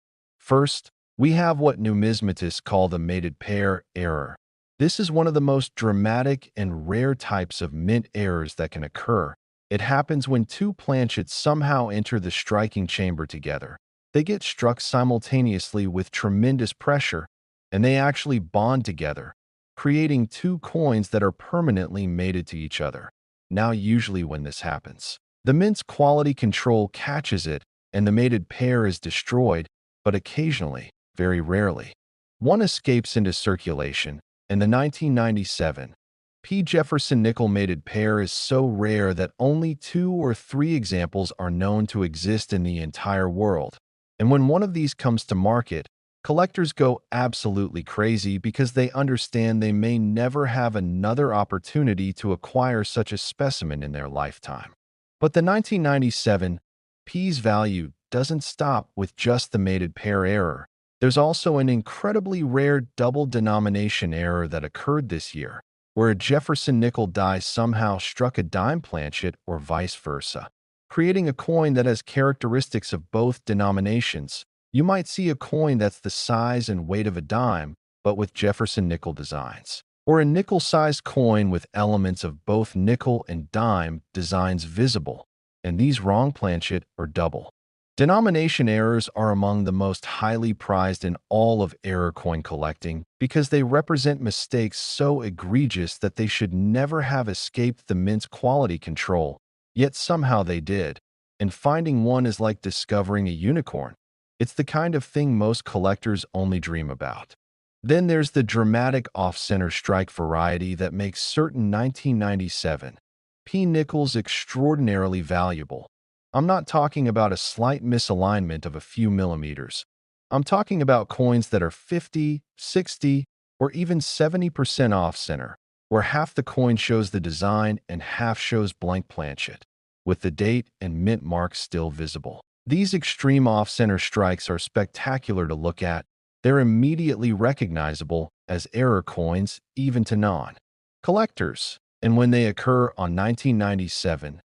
First, we have what numismatists call the mated pair error. This is one of the most dramatic and rare types of mint errors that can occur. It happens when two planchets somehow enter the striking chamber together. They get struck simultaneously with tremendous pressure, and they actually bond together, creating two coins that are permanently mated to each other. Now, usually when this happens, the mint's quality control catches it, and the mated pair is destroyed, but occasionally, very rarely, one escapes into circulation. And the 1997 P. Jefferson nickel mated pair is so rare that only 2 or 3 examples are known to exist in the entire world. And when one of these comes to market, collectors go absolutely crazy because they understand they may never have another opportunity to acquire such a specimen in their lifetime. But the 1997 P's value doesn't stop with just the mated pair error. There's also an incredibly rare double denomination error that occurred this year, where a Jefferson nickel die somehow struck a dime planchet or vice versa, creating a coin that has characteristics of both denominations. You might see a coin that's the size and weight of a dime, but with Jefferson nickel designs, or a nickel-sized coin with elements of both nickel and dime designs visible, and these wrong planchet or double denomination errors are among the most highly prized in all of error coin collecting because they represent mistakes so egregious that they should never have escaped the mint's quality control, yet somehow they did. And finding one is like discovering a unicorn. It's the kind of thing most collectors only dream about. Then there's the dramatic off-center strike variety that makes certain 1997 P nickels extraordinarily valuable. I'm not talking about a slight misalignment of a few millimeters. I'm talking about coins that are 50, 60, or even 70% off-center, where half the coin shows the design and half shows blank planchet, with the date and mint mark still visible. These extreme off-center strikes are spectacular to look at. They're immediately recognizable as error coins, even to non-collectors. And when they occur on 1997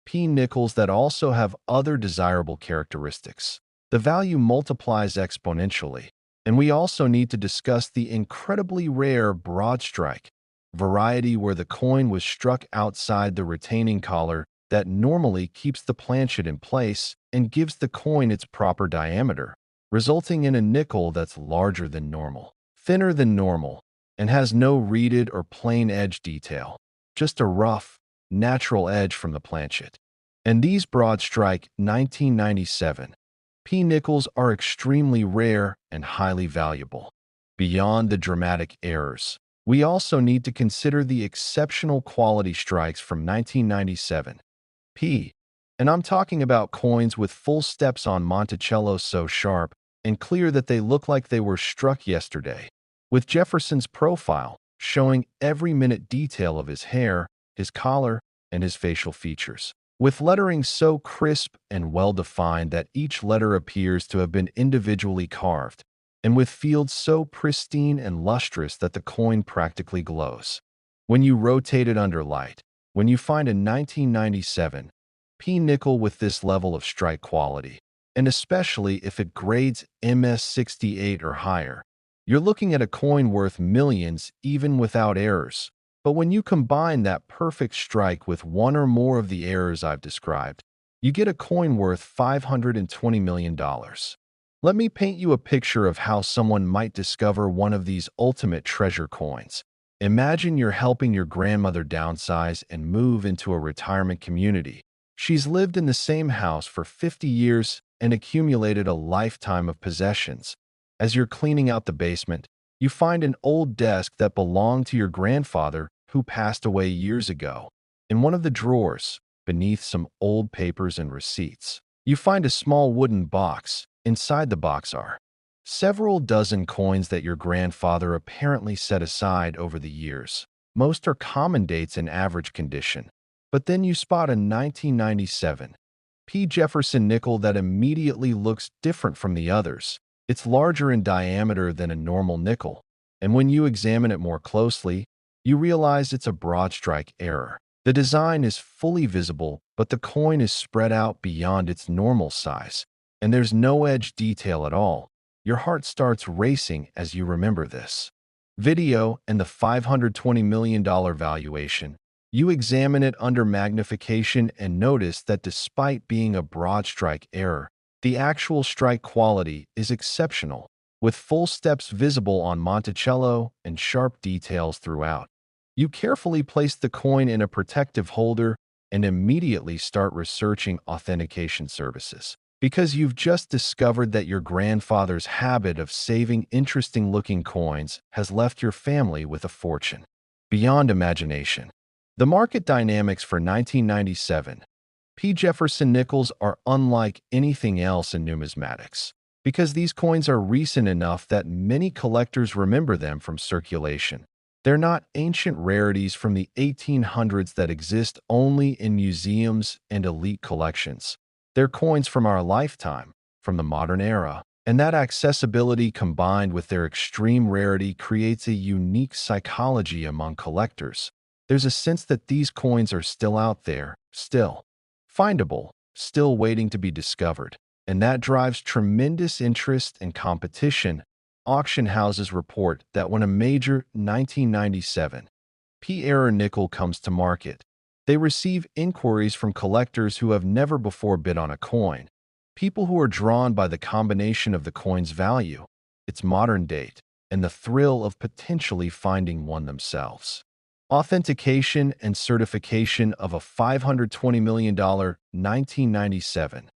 P nickels that also have other desirable characteristics, the value multiplies exponentially. And we also need to discuss the incredibly rare broad strike variety where the coin was struck outside the retaining collar that normally keeps the planchet in place and gives the coin its proper diameter, resulting in a nickel that's larger than normal, thinner than normal, and has no reeded or plain edge detail, just a rough, natural edge from the planchet. And these broad strike 1997 P nickels are extremely rare and highly valuable. Beyond the dramatic errors, we also need to consider the exceptional quality strikes from 1997 P. And I'm talking about coins with full steps on Monticello so sharp and clear that they look like they were struck yesterday, with Jefferson's profile showing every minute detail of his hair, his collar, and his facial features, with lettering so crisp and well-defined that each letter appears to have been individually carved, and with fields so pristine and lustrous that the coin practically glows. When you rotate it under light, when you find a 1997 P nickel with this level of strike quality, and especially if it grades MS68 or higher, you're looking at a coin worth millions even without errors. But when you combine that perfect strike with one or more of the errors I've described, you get a coin worth $520 million. Let me paint you a picture of how someone might discover one of these ultimate treasure coins. Imagine you're helping your grandmother downsize and move into a retirement community. She's lived in the same house for 50 years and accumulated a lifetime of possessions. As you're cleaning out the basement, you find an old desk that belonged to your grandfather who passed away years ago. In one of the drawers, beneath some old papers and receipts, you find a small wooden box. Inside the box are Several dozen coins that your grandfather apparently set aside over the years. Most are common dates in average condition. But then you spot a 1997 P. Jefferson nickel that immediately looks different from the others. It's larger in diameter than a normal nickel, and when you examine it more closely, you realize it's a broad strike error. The design is fully visible, but the coin is spread out beyond its normal size, and there's no edge detail at all. Your heart starts racing as you remember this video and the $520 million valuation. You examine it under magnification and notice that despite being a broad strike error, the actual strike quality is exceptional, with full steps visible on Monticello and sharp details throughout. You carefully place the coin in a protective holder and immediately start researching authentication services, because you've just discovered that your grandfather's habit of saving interesting-looking coins has left your family with a fortune beyond imagination. The market dynamics for 1997 P. Jefferson nickels are unlike anything else in numismatics, because these coins are recent enough that many collectors remember them from circulation. They're not ancient rarities from the 1800s that exist only in museums and elite collections. They're coins from our lifetime, from the modern era, and that accessibility combined with their extreme rarity creates a unique psychology among collectors. There's a sense that these coins are still out there, still findable, still waiting to be discovered, and that drives tremendous interest and competition. Auction houses report that when a major 1997 P-era nickel comes to market, they receive inquiries from collectors who have never before bid on a coin, people who are drawn by the combination of the coin's value, its modern date, and the thrill of potentially finding one themselves. Authentication and certification of a $520 million 1997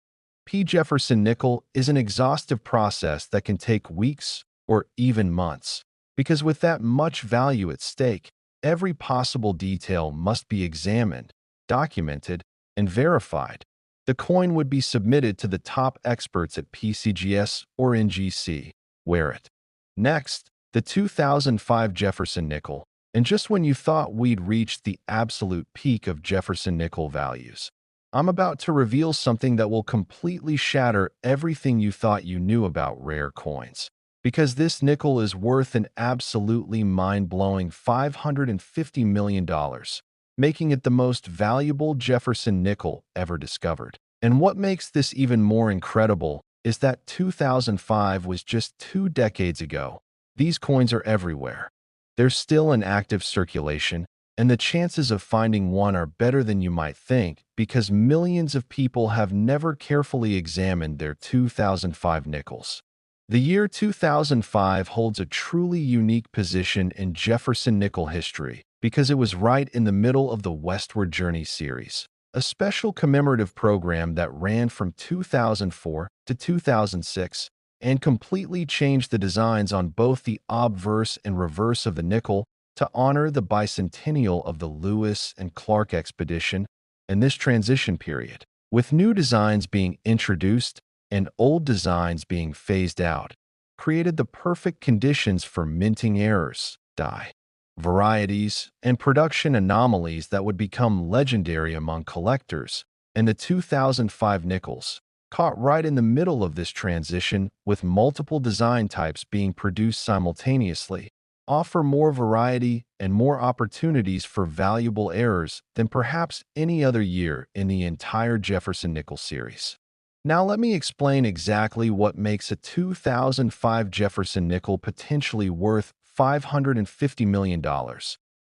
P. Jefferson nickel is an exhaustive process that can take weeks or even months, because with that much value at stake, every possible detail must be examined, documented, and verified. The coin would be submitted to the top experts at PCGS or NGC. Wear it. Next, the 2005 Jefferson nickel. And just when you thought we'd reached the absolute peak of Jefferson nickel values, I'm about to reveal something that will completely shatter everything you thought you knew about rare coins. Because this nickel is worth an absolutely mind-blowing $550 million, making it the most valuable Jefferson nickel ever discovered. And what makes this even more incredible is that 2005 was just 2 decades ago. These coins are everywhere. They're still in active circulation, and the chances of finding one are better than you might think because millions of people have never carefully examined their 2005 nickels. The year 2005 holds a truly unique position in Jefferson nickel history because it was right in the middle of the Westward Journey series, a special commemorative program that ran from 2004 to 2006 and completely changed the designs on both the obverse and reverse of the nickel to honor the bicentennial of the Lewis and Clark expedition and this transition period, with new designs being introduced and old designs being phased out, created the perfect conditions for minting errors, dye, varieties, and production anomalies that would become legendary among collectors, and the 2005 nickels, caught right in the middle of this transition with multiple design types being produced simultaneously, offer more variety and more opportunities for valuable errors than perhaps any other year in the entire Jefferson nickel series. Now let me explain exactly what makes a 2005 Jefferson nickel potentially worth $550 million,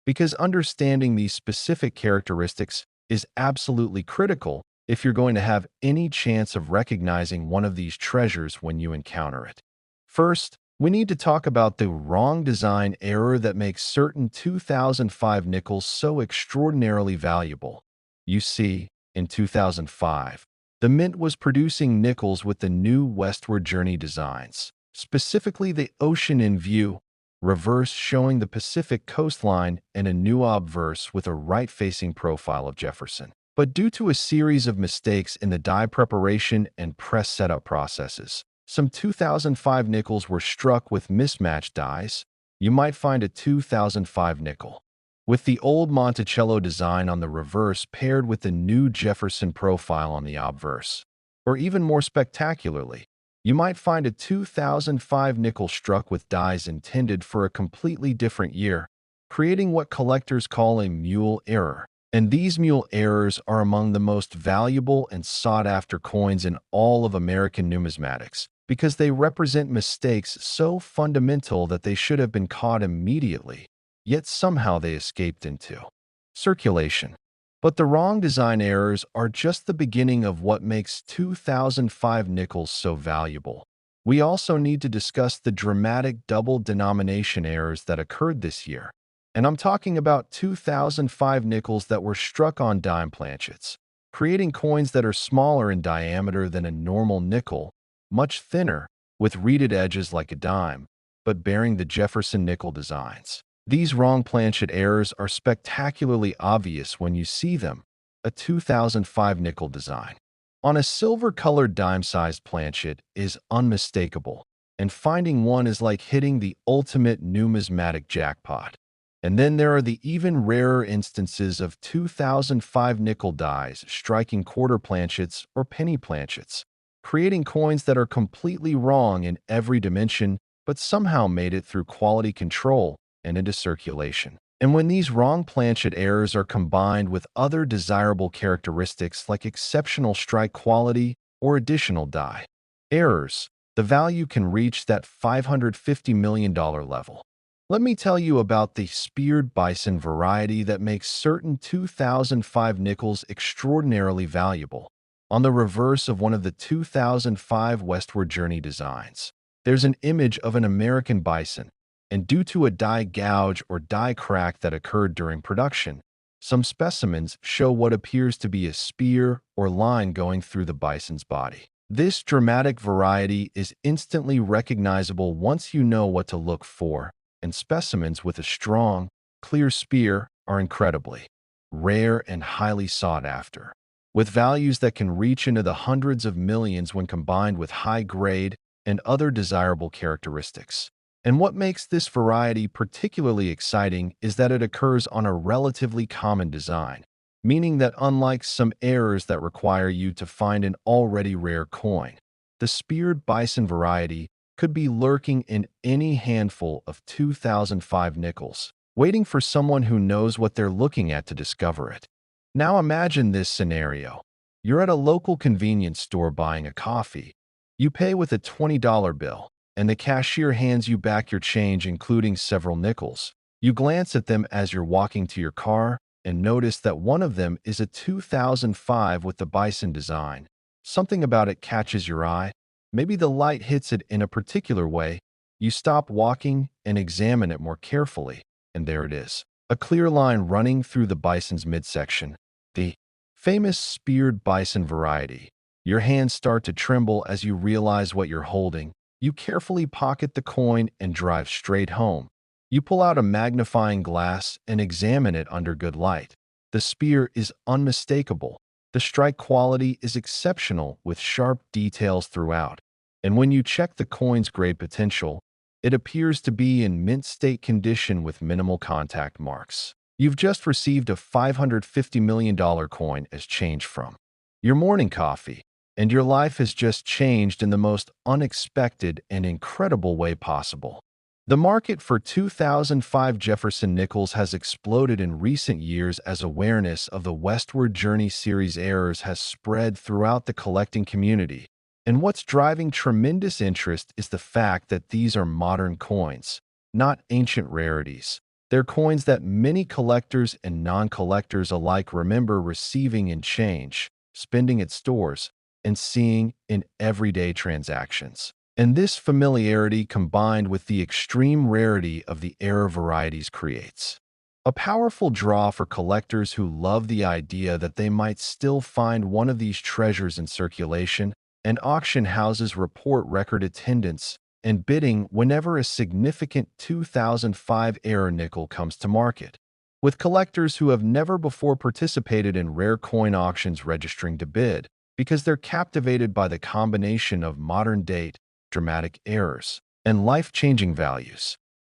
because understanding these specific characteristics is absolutely critical if you're going to have any chance of recognizing one of these treasures when you encounter it. First, we need to talk about the wrong design error that makes certain 2005 nickels so extraordinarily valuable. You see, in 2005, the Mint was producing nickels with the new Westward Journey designs, specifically the Ocean in View, reverse showing the Pacific coastline, and a new obverse with a right-facing profile of Jefferson. But due to a series of mistakes in the die preparation and press setup processes, Some 2005 nickels were struck with mismatched dies. You might find a 2005 nickel with the old Monticello design on the reverse paired with the new Jefferson profile on the obverse. Or even more spectacularly, you might find a 2005 nickel struck with dies intended for a completely different year, creating what collectors call a mule error. And these mule errors are among the most valuable and sought-after coins in all of American numismatics because they represent mistakes so fundamental that they should have been caught immediately, yet somehow they escaped into circulation. But the wrong design errors are just the beginning of what makes 2005 nickels so valuable. We also need to discuss the dramatic double denomination errors that occurred this year. And I'm talking about 2005 nickels that were struck on dime planchets, creating coins that are smaller in diameter than a normal nickel, much thinner, with reeded edges like a dime, but bearing the Jefferson nickel designs. These wrong planchet errors are spectacularly obvious when you see them, a 2005 nickel design on a silver-colored dime-sized planchet is unmistakable, and finding one is like hitting the ultimate numismatic jackpot. And then there are the even rarer instances of 2005 nickel dies striking quarter planchets or penny planchets, creating coins that are completely wrong in every dimension but somehow made it through quality control and into circulation. And when these wrong planchet errors are combined with other desirable characteristics like exceptional strike quality or additional die errors, the value can reach that $550 million level. Let me tell you about the speared bison variety that makes certain 2005 nickels extraordinarily valuable. On the reverse of one of the 2005 Westward Journey designs, there's an image of an American bison, and due to a die gouge or die crack that occurred during production, some specimens show what appears to be a spear or line going through the bison's body. This dramatic variety is instantly recognizable once you know what to look for, and specimens with a strong, clear spear are incredibly rare and highly sought after, with values that can reach into the hundreds of millions when combined with high grade and other desirable characteristics. And what makes this variety particularly exciting is that it occurs on a relatively common design, meaning that unlike some errors that require you to find an already rare coin, the speared bison variety could be lurking in any handful of 2005 nickels, waiting for someone who knows what they're looking at to discover it. Now imagine this scenario. You're at a local convenience store buying a coffee. You pay with a $20 bill, and the cashier hands you back your change, including several nickels. You glance at them as you're walking to your car and notice that one of them is a 2005 with the bison design. Something about it catches your eye. Maybe the light hits it in a particular way. You stop walking and examine it more carefully, and there it is. A clear line running through the bison's midsection. The famous speared bison variety. Your hands start to tremble as you realize what you're holding. You carefully pocket the coin and drive straight home. You pull out a magnifying glass and examine it under good light. The spear is unmistakable. The strike quality is exceptional with sharp details throughout. And when you check the coin's grade potential, it appears to be in mint state condition with minimal contact marks. You've just received a $550 million coin as change from your morning coffee, and your life has just changed in the most unexpected and incredible way possible. The market for 2005 Jefferson nickels has exploded in recent years as awareness of the Westward Journey series errors has spread throughout the collecting community. And what's driving tremendous interest is the fact that these are modern coins, not ancient rarities. They're coins that many collectors and non-collectors alike remember receiving in change, spending at stores, and seeing in everyday transactions. And this familiarity combined with the extreme rarity of the error varieties creates a powerful draw for collectors who love the idea that they might still find one of these treasures in circulation, and auction houses report record attendance and bidding whenever a significant 2005 error nickel comes to market, with collectors who have never before participated in rare coin auctions registering to bid because they're captivated by the combination of modern date dramatic errors and life-changing values.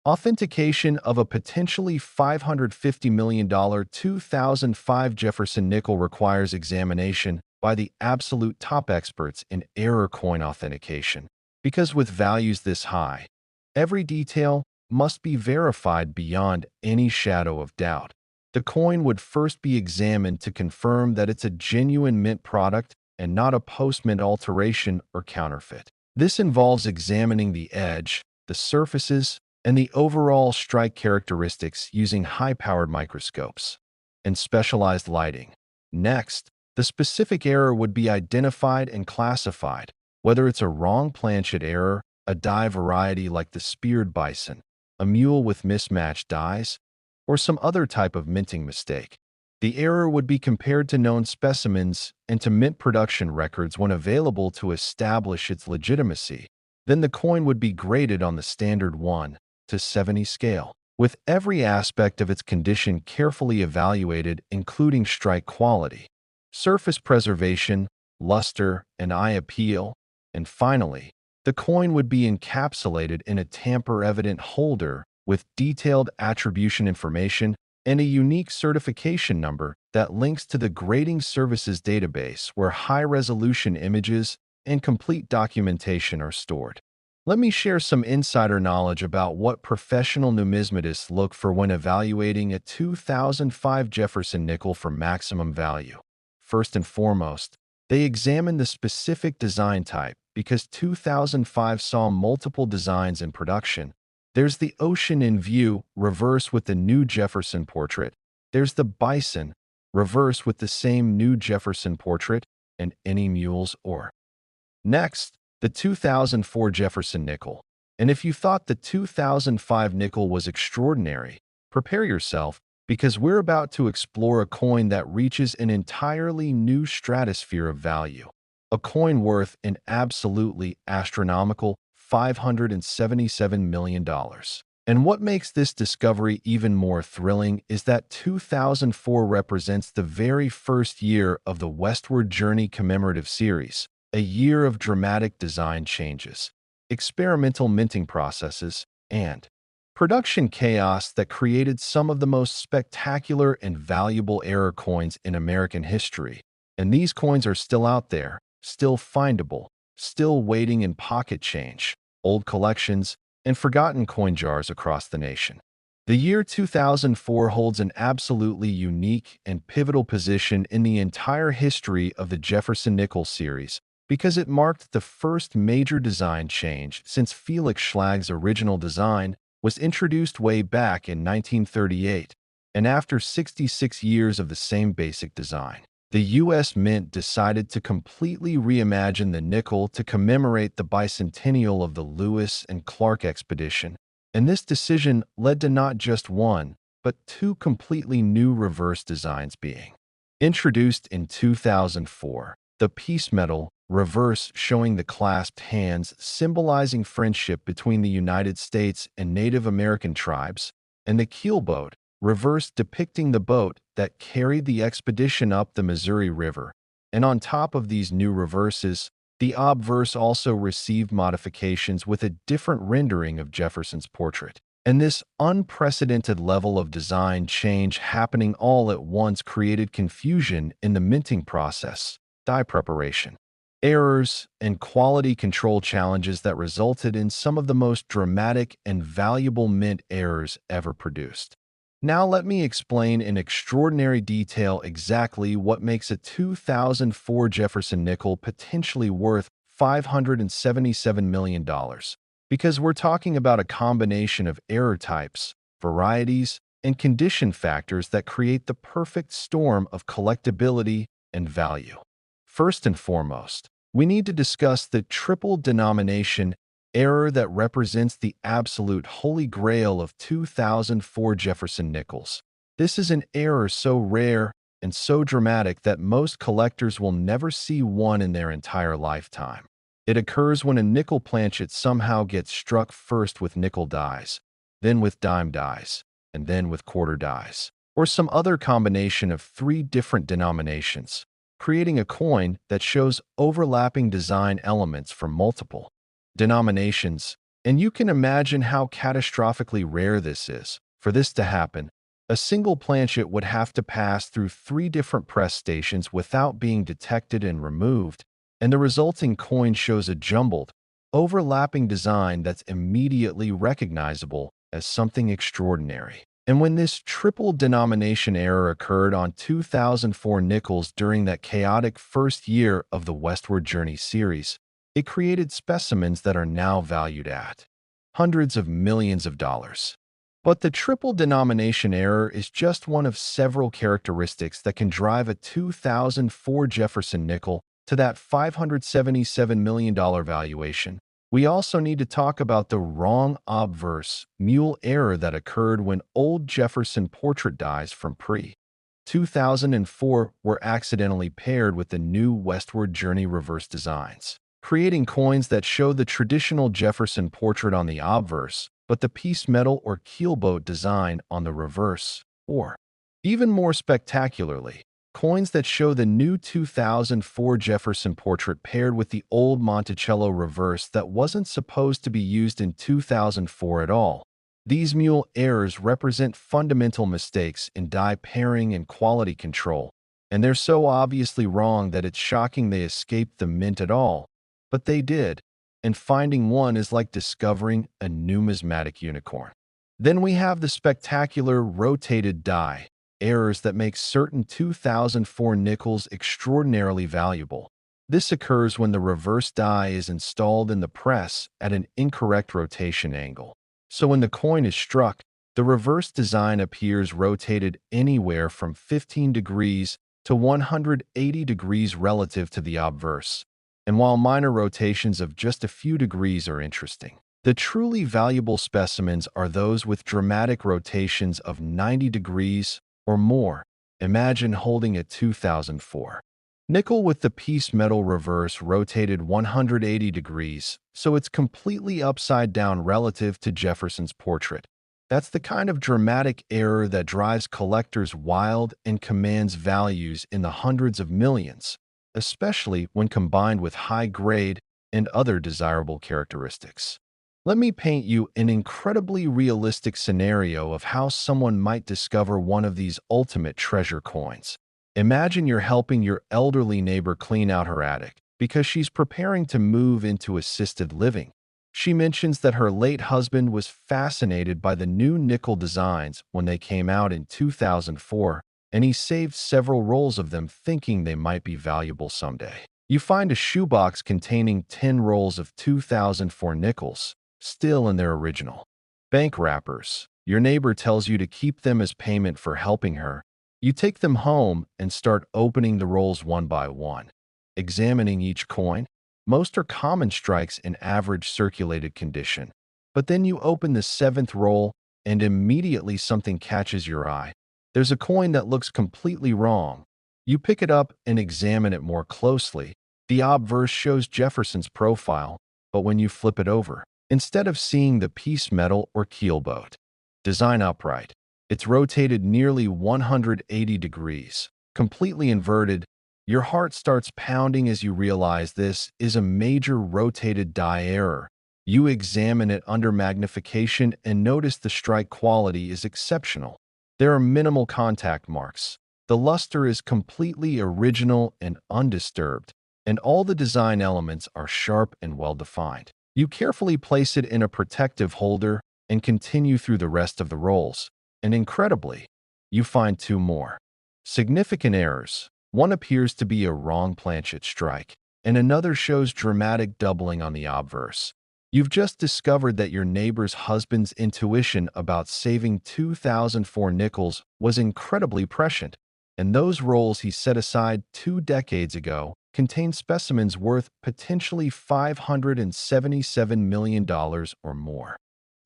Authentication of a potentially $550 million 2005 Jefferson nickel requires examination by the absolute top experts in error coin authentication, because with values this high, every detail must be verified beyond any shadow of doubt. The coin would first be examined to confirm that it's a genuine mint product and not a post-mint alteration or counterfeit. This involves examining the edge, the surfaces, and the overall strike characteristics using high-powered microscopes and specialized lighting. Next, the specific error would be identified and classified, whether it's a wrong planchet error, a die variety like the speared bison, a mule with mismatched dies, or some other type of minting mistake. The error would be compared to known specimens and to mint production records when available to establish its legitimacy. Then the coin would be graded on the standard 1 to 70 scale, with every aspect of its condition carefully evaluated, including strike quality, surface preservation, luster, and eye appeal. And finally, the coin would be encapsulated in a tamper-evident holder with detailed attribution information and a unique certification number that links to the grading services database where high-resolution images and complete documentation are stored. Let me share some insider knowledge about what professional numismatists look for when evaluating a 2005 Jefferson nickel for maximum value. First and foremost, they examine the specific design type because 2005 saw multiple designs in production. There's the ocean in view, reverse with the new Jefferson portrait. There's the bison, reverse with the same new Jefferson portrait, and any mules or. Next, the 2004 Jefferson nickel. And if you thought the 2005 nickel was extraordinary, prepare yourself, because we're about to explore a coin that reaches an entirely new stratosphere of value. A coin worth an absolutely astronomical $577 million. And what makes this discovery even more thrilling is that 2004 represents the very first year of the Westward Journey commemorative series, a year of dramatic design changes, experimental minting processes, and production chaos that created some of the most spectacular and valuable error coins in American history. And these coins are still out there, still findable, still waiting in pocket change, old collections, and forgotten coin jars across the nation. The year 2004 holds an absolutely unique and pivotal position in the entire history of the Jefferson Nickel series because it marked the first major design change since Felix Schlag's original design was introduced way back in 1938, and after 66 years of the same basic design, the U.S. Mint decided to completely reimagine the nickel to commemorate the bicentennial of the Lewis and Clark expedition, and this decision led to not just one, but two completely new reverse designs being introduced in 2004. The peace medal, reverse showing the clasped hands symbolizing friendship between the United States and Native American tribes, and the keelboat, reverse depicting the boat that carried the expedition up the Missouri River. And on top of these new reverses, the obverse also received modifications with a different rendering of Jefferson's portrait. And this unprecedented level of design change happening all at once created confusion in the minting process, die preparation, errors, and quality control challenges that resulted in some of the most dramatic and valuable mint errors ever produced. Now let me explain in extraordinary detail exactly what makes a 2004 Jefferson nickel potentially worth $577 million, because we're talking about a combination of error types, varieties, and condition factors that create the perfect storm of collectability and value. First and foremost, we need to discuss the triple denomination error that represents the absolute holy grail of 2004 Jefferson nickels. This is an error so rare and so dramatic that most collectors will never see one in their entire lifetime. It occurs when a nickel planchet somehow gets struck first with nickel dies, then with dime dies, and then with quarter dies, or some other combination of three different denominations, creating a coin that shows overlapping design elements from multiple denominations, and you can imagine how catastrophically rare this is. For this to happen, a single planchet would have to pass through 3 different press stations without being detected and removed, and the resulting coin shows a jumbled, overlapping design that's immediately recognizable as something extraordinary. And when this triple denomination error occurred on 2004 nickels during that chaotic first year of the Westward Journey series, it created specimens that are now valued at hundreds of millions of dollars. But the triple denomination error is just one of several characteristics that can drive a 2004 Jefferson nickel to that $577 million valuation. We also need to talk about the wrong obverse mule error that occurred when old Jefferson portrait dies from pre-2004 were accidentally paired with the new Westward Journey reverse designs, creating coins that show the traditional Jefferson portrait on the obverse, but the piece metal or keelboat design on the reverse, or, even more spectacularly, coins that show the new 2004 Jefferson portrait paired with the old Monticello reverse that wasn't supposed to be used in 2004 at all. These mule errors represent fundamental mistakes in die pairing and quality control, and they're so obviously wrong that it's shocking they escaped the mint at all. But they did, and finding one is like discovering a numismatic unicorn. Then we have the spectacular rotated die errors that make certain 2004 nickels extraordinarily valuable. This occurs when the reverse die is installed in the press at an incorrect rotation angle. So when the coin is struck, the reverse design appears rotated anywhere from 15 degrees to 180 degrees relative to the obverse. And while minor rotations of just a few degrees are interesting, the truly valuable specimens are those with dramatic rotations of 90 degrees or more. Imagine holding a 2004 nickel with the piece metal reverse rotated 180 degrees, so it's completely upside down relative to Jefferson's portrait. That's the kind of dramatic error that drives collectors wild and commands values in the hundreds of millions, especially when combined with high grade and other desirable characteristics. Let me paint you an incredibly realistic scenario of how someone might discover one of these ultimate treasure coins. Imagine you're helping your elderly neighbor clean out her attic because she's preparing to move into assisted living. She mentions that her late husband was fascinated by the new nickel designs when they came out in 2004, and he saved several rolls of them thinking they might be valuable someday. You find a shoebox containing 10 rolls of 2004 nickels, still in their original bank wrappers. Your neighbor tells you to keep them as payment for helping her. You take them home and start opening the rolls one by one, examining each coin. Most are common strikes in average circulated condition. But then you open the 7th roll and immediately something catches your eye. There's a coin that looks completely wrong. You pick it up and examine it more closely. The obverse shows Jefferson's profile, but when you flip it over, instead of seeing the piece metal or keelboat design upright, it's rotated nearly 180 degrees, completely inverted. Your heart starts pounding as you realize this is a major rotated die error. You examine it under magnification and notice the strike quality is exceptional. There are minimal contact marks. The luster is completely original and undisturbed, and all the design elements are sharp and well-defined. You carefully place it in a protective holder and continue through the rest of the rolls. And incredibly, you find 2 more significant errors. One appears to be a wrong planchet strike, and another shows dramatic doubling on the obverse. You've just discovered that your neighbor's husband's intuition about saving 2004 nickels was incredibly prescient, and those rolls he set aside 2 decades ago contain specimens worth potentially $577 million or more.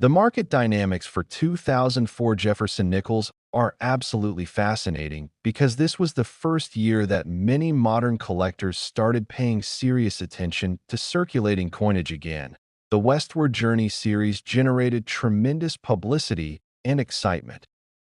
The market dynamics for 2004 Jefferson nickels are absolutely fascinating because this was the first year that many modern collectors started paying serious attention to circulating coinage again. The Westward Journey series generated tremendous publicity and excitement.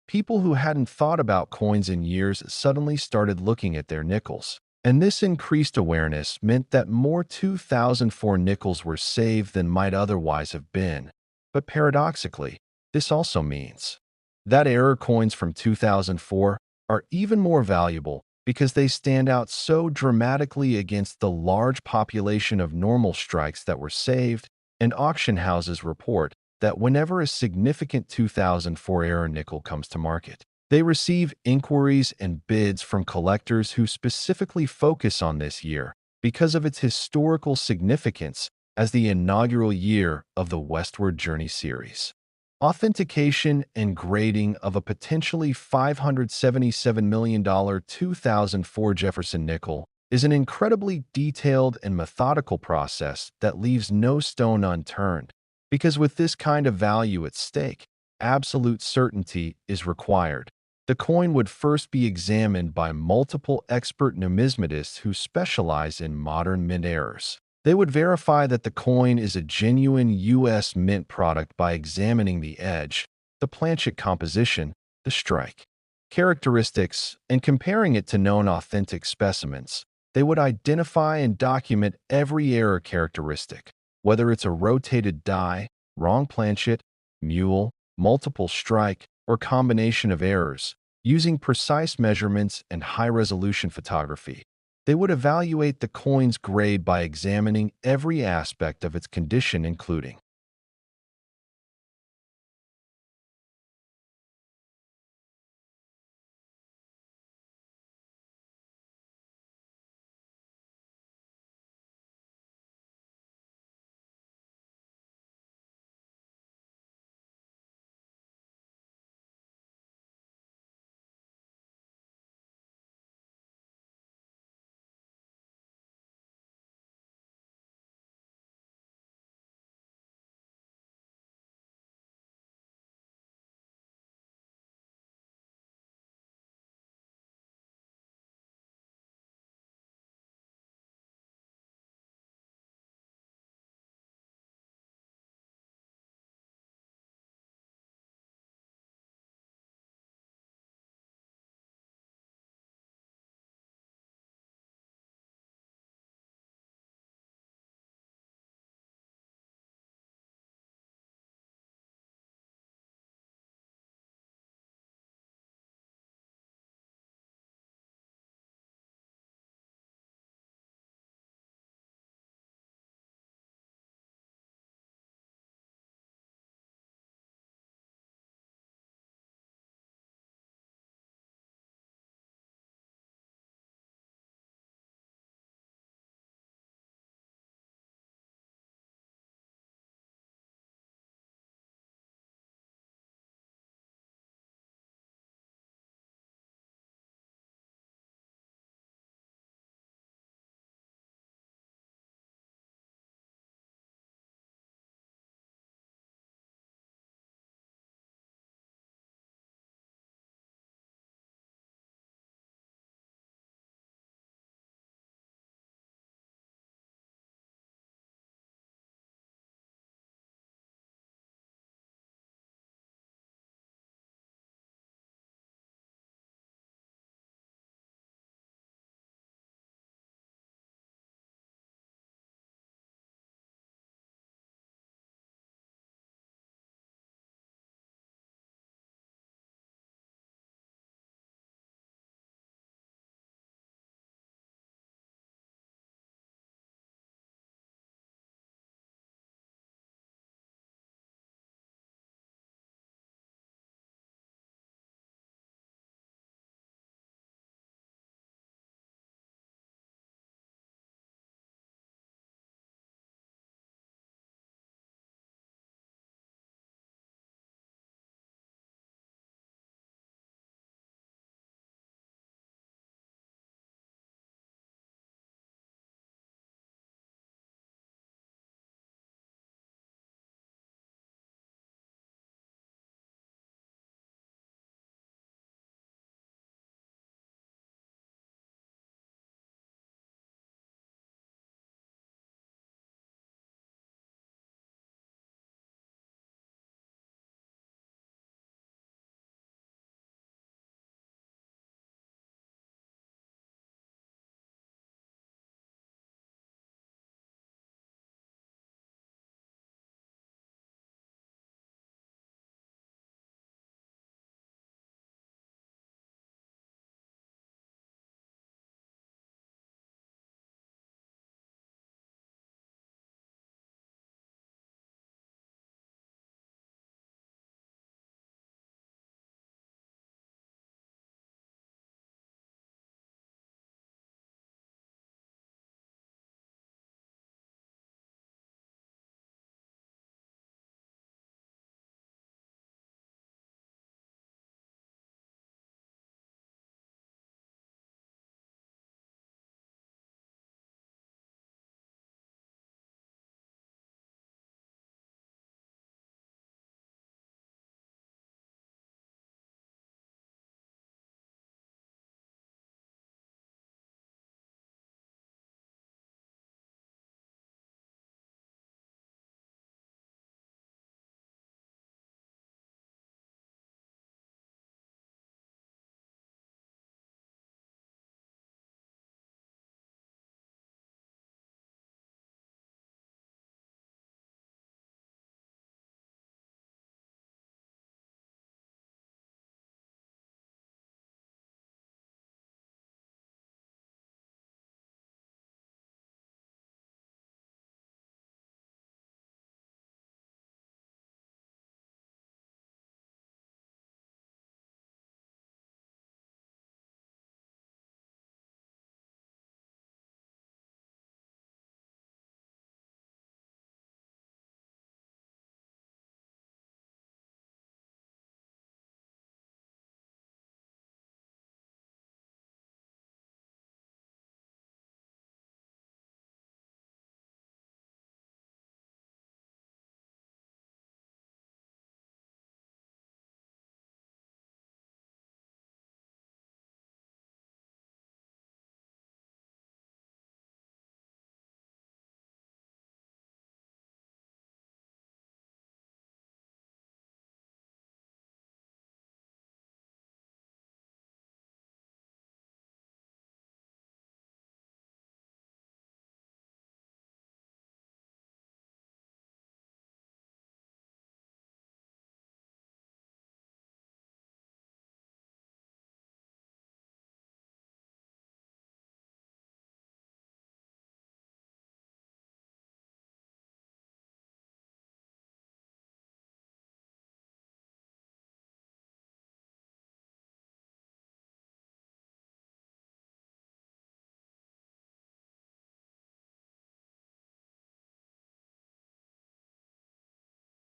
People who hadn't thought about coins in years suddenly started looking at their nickels. And this increased awareness meant that more 2004 nickels were saved than might otherwise have been. But paradoxically, this also means that error coins from 2004 are even more valuable because they stand out so dramatically against the large population of normal strikes that were saved, and auction houses report that whenever a significant 2004 error nickel comes to market, they receive inquiries and bids from collectors who specifically focus on this year because of its historical significance as the inaugural year of the Westward Journey series. Authentication and grading of a potentially $577 million 2004 Jefferson nickel is an incredibly detailed and methodical process that leaves no stone unturned, because with this kind of value at stake, absolute certainty is required. The coin would first be examined by multiple expert numismatists who specialize in modern mint errors. They would verify that the coin is a genuine U.S. mint product by examining the edge, the planchet composition, the strike characteristics, and comparing it to known authentic specimens. They would identify and document every error characteristic, whether it's a rotated die, wrong planchet, mule, multiple strike, or combination of errors, using precise measurements and high-resolution photography. They would evaluate the coin's grade by examining every aspect of its condition, including